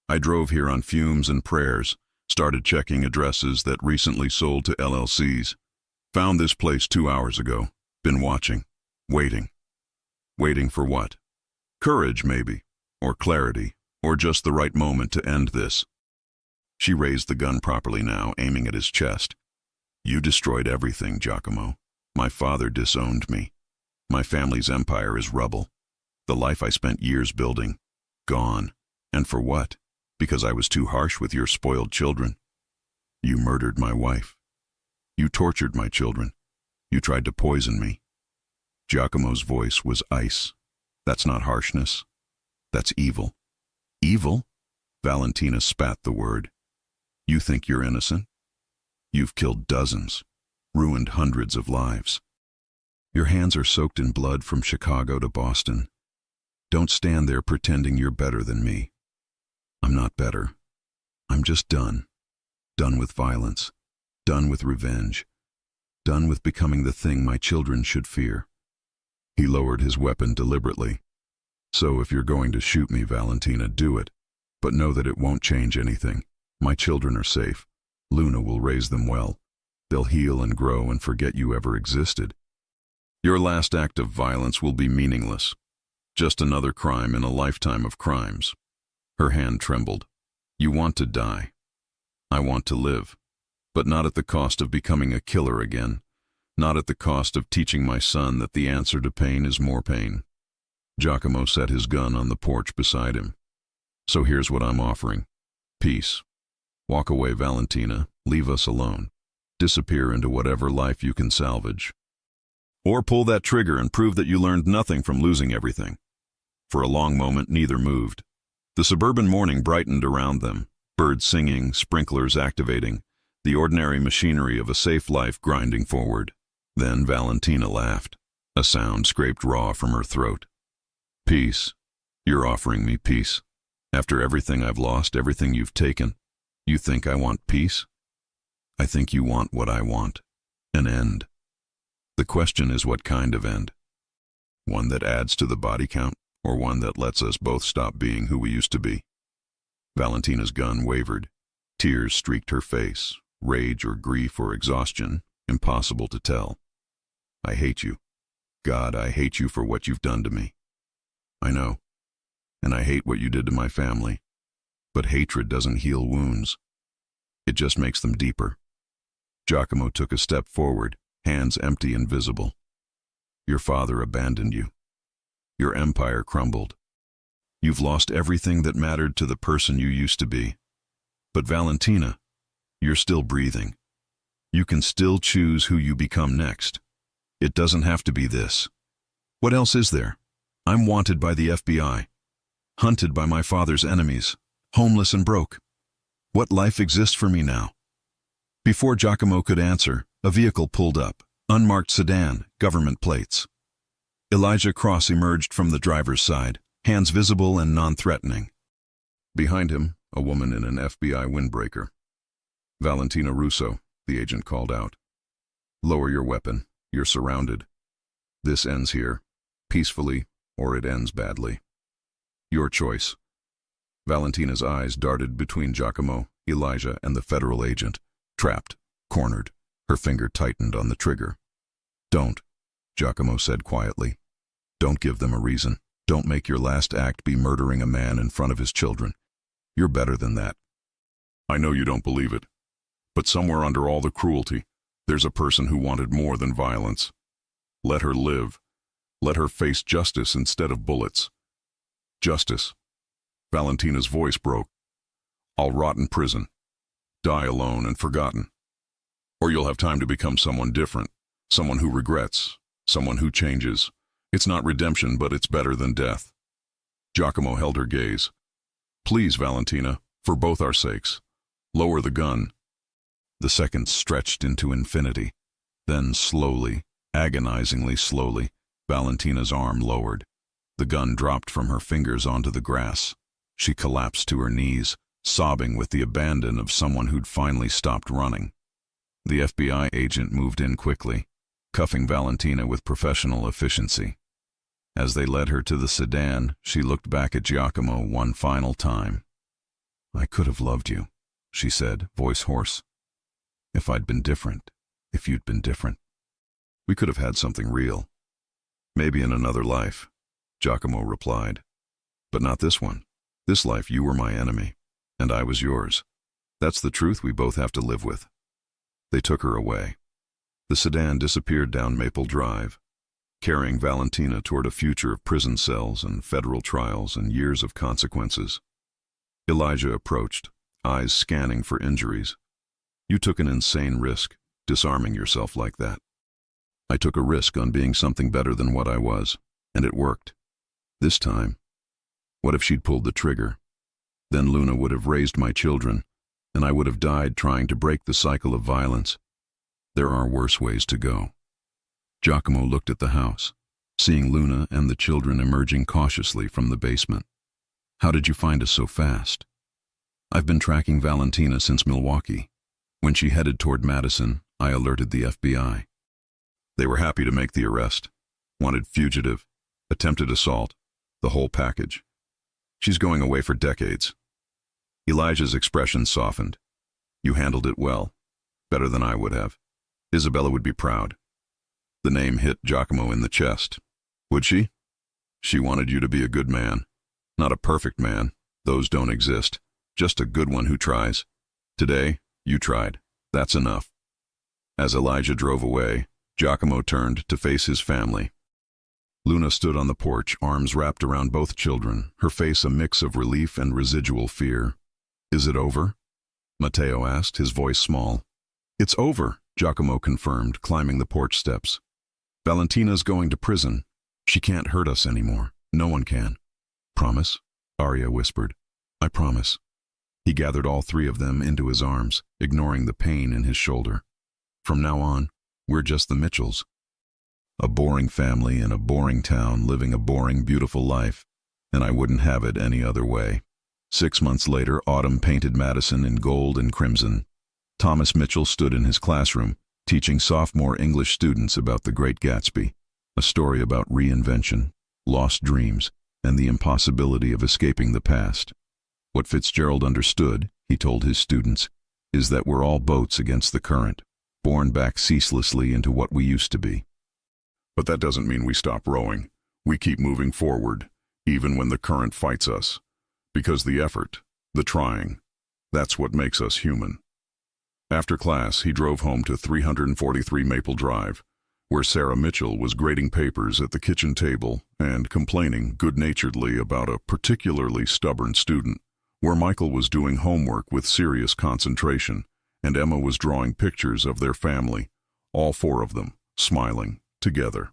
I drove here on fumes and prayers, started checking addresses that recently sold to LLCs. Found this place 2 hours ago. Been watching. Waiting. Waiting for what? Courage, maybe. Or clarity. Or just the right moment to end this. She raised the gun properly now, aiming at his chest. You destroyed everything, Giacomo. My father disowned me. My family's empire is rubble. The life I spent years building, gone. And for what? Because I was too harsh with your spoiled children. You murdered my wife. You tortured my children. You tried to poison me. Giacomo's voice was ice. That's not harshness. That's evil. Evil? Valentina spat the word. You think you're innocent? You've killed dozens, ruined hundreds of lives. Your hands are soaked in blood from Chicago to Boston. Don't stand there pretending you're better than me. I'm not better. I'm just done. Done with violence. Done with revenge. Done with becoming the thing my children should fear. He lowered his weapon deliberately. So if you're going to shoot me, Valentina, do it. But know that it won't change anything. My children are safe. Luna will raise them well. They'll heal and grow and forget you ever existed. Your last act of violence will be meaningless. Just another crime in a lifetime of crimes. Her hand trembled. You want to die. I want to live. But not at the cost of becoming a killer again. Not at the cost of teaching my son that the answer to pain is more pain. Giacomo set his gun on the porch beside him. So here's what I'm offering. Peace. Walk away, Valentina. Leave us alone. Disappear into whatever life you can salvage. Or pull that trigger and prove that you learned nothing from losing everything. For a long moment, neither moved. The suburban morning brightened around them, birds singing, sprinklers activating, the ordinary machinery of a safe life grinding forward. Then Valentina laughed. A sound scraped raw from her throat. Peace. You're offering me peace. After everything I've lost, everything you've taken, you think I want peace? I think you want what I want. An end. The question is what kind of end? One that adds to the body count, or one that lets us both stop being who we used to be? Valentina's gun wavered. Tears streaked her face. Rage or grief or exhaustion, impossible to tell. I hate you. God, I hate you for what you've done to me. I know. And I hate what you did to my family. But hatred doesn't heal wounds. It just makes them deeper. Giacomo took a step forward, hands empty and visible. Your father abandoned you. Your empire crumbled. You've lost everything that mattered to the person you used to be. But Valentina, you're still breathing. You can still choose who you become next. It doesn't have to be this. What else is there? I'm wanted by the FBI. Hunted by my father's enemies. Homeless and broke. What life exists for me now? Before Giacomo could answer, a vehicle pulled up. Unmarked sedan, government plates. Elijah Cross emerged from the driver's side, hands visible and non-threatening. Behind him, a woman in an FBI windbreaker. Valentina Russo, the agent called out. Lower your weapon. You're surrounded. This ends here, peacefully, or it ends badly. Your choice. Valentina's eyes darted between Giacomo, Elijah, and the federal agent. Trapped, cornered, her finger tightened on the trigger. Don't, Giacomo said quietly. Don't give them a reason. Don't make your last act be murdering a man in front of his children. You're better than that. I know you don't believe it. But somewhere under all the cruelty, there's a person who wanted more than violence. Let her live. Let her face justice instead of bullets. Justice. Valentina's voice broke. I'll rot in prison. Die alone and forgotten. Or you'll have time to become someone different, someone who regrets, someone who changes. It's not redemption, but it's better than death. Giacomo held her gaze. Please, Valentina, for both our sakes, lower the gun. The seconds stretched into infinity. Then slowly, agonizingly slowly, Valentina's arm lowered. The gun dropped from her fingers onto the grass. She collapsed to her knees, sobbing with the abandon of someone who'd finally stopped running. The FBI agent moved in quickly, cuffing Valentina with professional efficiency. As they led her to the sedan, she looked back at Giacomo one final time. I could have loved you, she said, voice hoarse. If I'd been different, if you'd been different. We could have had something real. Maybe in another life, Giacomo replied. But not this one. This life you were my enemy, and I was yours. That's the truth we both have to live with. They took her away. The sedan disappeared down Maple Drive, carrying Valentina toward a future of prison cells and federal trials and years of consequences. Elijah approached, eyes scanning for injuries. You took an insane risk, disarming yourself like that. I took a risk on being something better than what I was, and it worked. This time, what if she'd pulled the trigger? Then Luna would have raised my children, and I would have died trying to break the cycle of violence. There are worse ways to go. Giacomo looked at the house, seeing Luna and the children emerging cautiously from the basement. How did you find us so fast? I've been tracking Valentina since Milwaukee. When she headed toward Madison, I alerted the FBI. They were happy to make the arrest. Wanted fugitive, attempted assault, the whole package. She's going away for decades. Elijah's expression softened. You handled it well, better than I would have. Isabella would be proud. The name hit Giacomo in the chest. Would she? She wanted you to be a good man. Not a perfect man, those don't exist. Just a good one who tries. Today, you tried. That's enough. As Elijah drove away, Giacomo turned to face his family. Luna stood on the porch, arms wrapped around both children, her face a mix of relief and residual fear. Is it over? Matteo asked, his voice small. It's over, Giacomo confirmed, climbing the porch steps. Valentina's going to prison. She can't hurt us anymore. No one can. Promise? Arya whispered. I promise. He gathered all three of them into his arms, ignoring the pain in his shoulder. From now on, we're just the Mitchells. A boring family in a boring town living a boring, beautiful life, and I wouldn't have it any other way. 6 months later, autumn painted Madison in gold and crimson. Thomas Mitchell stood in his classroom, teaching sophomore English students about The Great Gatsby, a story about reinvention, lost dreams, and the impossibility of escaping the past. What Fitzgerald understood, he told his students, is that we're all boats against the current, borne back ceaselessly into what we used to be. But that doesn't mean we stop rowing. We keep moving forward, even when the current fights us. Because the effort, the trying, that's what makes us human. After class, he drove home to 343 Maple Drive, where Sarah Mitchell was grading papers at the kitchen table and complaining good-naturedly about a particularly stubborn student, where Michael was doing homework with serious concentration, and Emma was drawing pictures of their family, all four of them, smiling, together.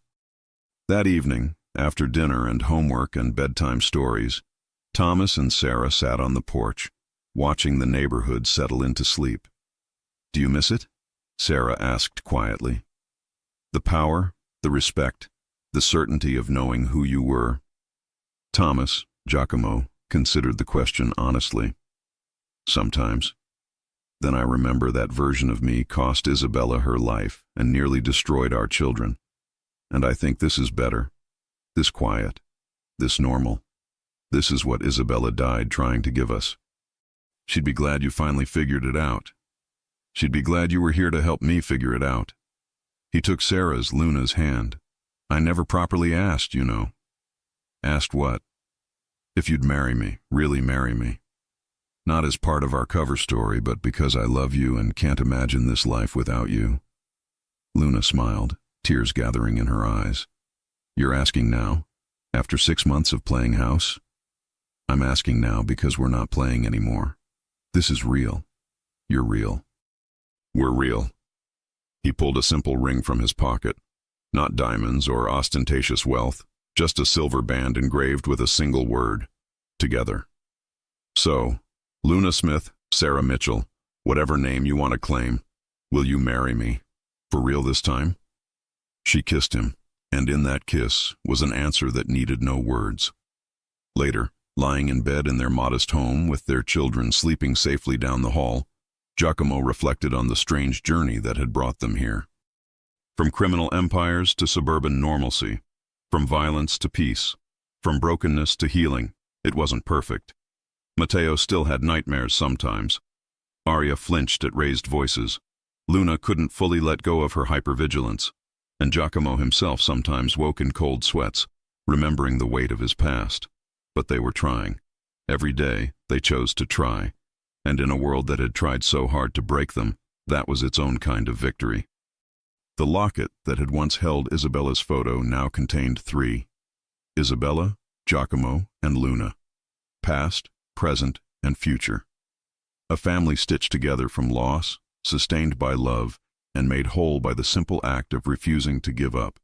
That evening, after dinner and homework and bedtime stories, Thomas and Sarah sat on the porch, watching the neighborhood settle into sleep. Do you miss it? Sarah asked quietly. The power, the respect, the certainty of knowing who you were. Thomas, Giacomo, considered the question honestly. Sometimes. Then I remember that version of me cost Isabella her life and nearly destroyed our children. And I think this is better. This quiet. This normal. This is what Isabella died trying to give us. She'd be glad you finally figured it out. She'd be glad you were here to help me figure it out. He took Sarah's, Luna's hand. I never properly asked, you know. Asked what? If you'd marry me, really marry me. Not as part of our cover story, but because I love you and can't imagine this life without you. Luna smiled, tears gathering in her eyes. You're asking now, after 6 months of playing house? I'm asking now because we're not playing anymore. This is real. You're real. We're real. He pulled a simple ring from his pocket. Not diamonds or ostentatious wealth, just a silver band engraved with a single word: together. So, Luna Smith, Sarah Mitchell, whatever name you want to claim, will you marry me? For real this time? She kissed him, and in that kiss was an answer that needed no words. Later, lying in bed in their modest home with their children sleeping safely down the hall, Giacomo reflected on the strange journey that had brought them here. From criminal empires to suburban normalcy, from violence to peace, from brokenness to healing, it wasn't perfect. Matteo still had nightmares sometimes. Arya flinched at raised voices. Luna couldn't fully let go of her hypervigilance, and Giacomo himself sometimes woke in cold sweats, remembering the weight of his past. But they were trying. Every day, they chose to try, and in a world that had tried so hard to break them, that was its own kind of victory. The locket that had once held Isabella's photo now contained three: Isabella, Giacomo, and Luna. Past, present, and future. A family stitched together from loss, sustained by love, and made whole by the simple act of refusing to give up.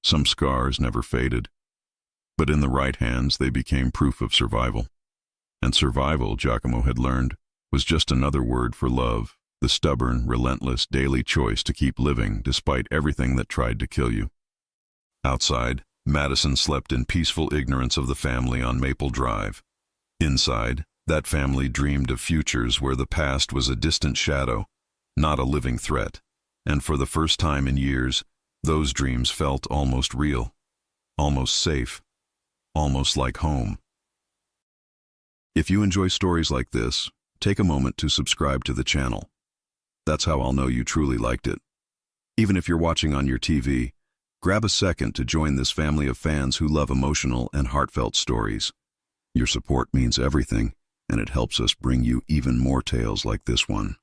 Some scars never faded, but in the right hands they became proof of survival. And survival, Giacomo had learned, was just another word for love, the stubborn, relentless daily choice to keep living despite everything that tried to kill you. Outside, Madison slept in peaceful ignorance of the family on Maple Drive. Inside, that family dreamed of futures where the past was a distant shadow, not a living threat, and for the first time in years, those dreams felt almost real, almost safe, almost like home. If you enjoy stories like this, take a moment to subscribe to the channel. That's how I'll know you truly liked it. Even if you're watching on your TV, grab a second to join this family of fans who love emotional and heartfelt stories. Your support means everything, and it helps us bring you even more tales like this one.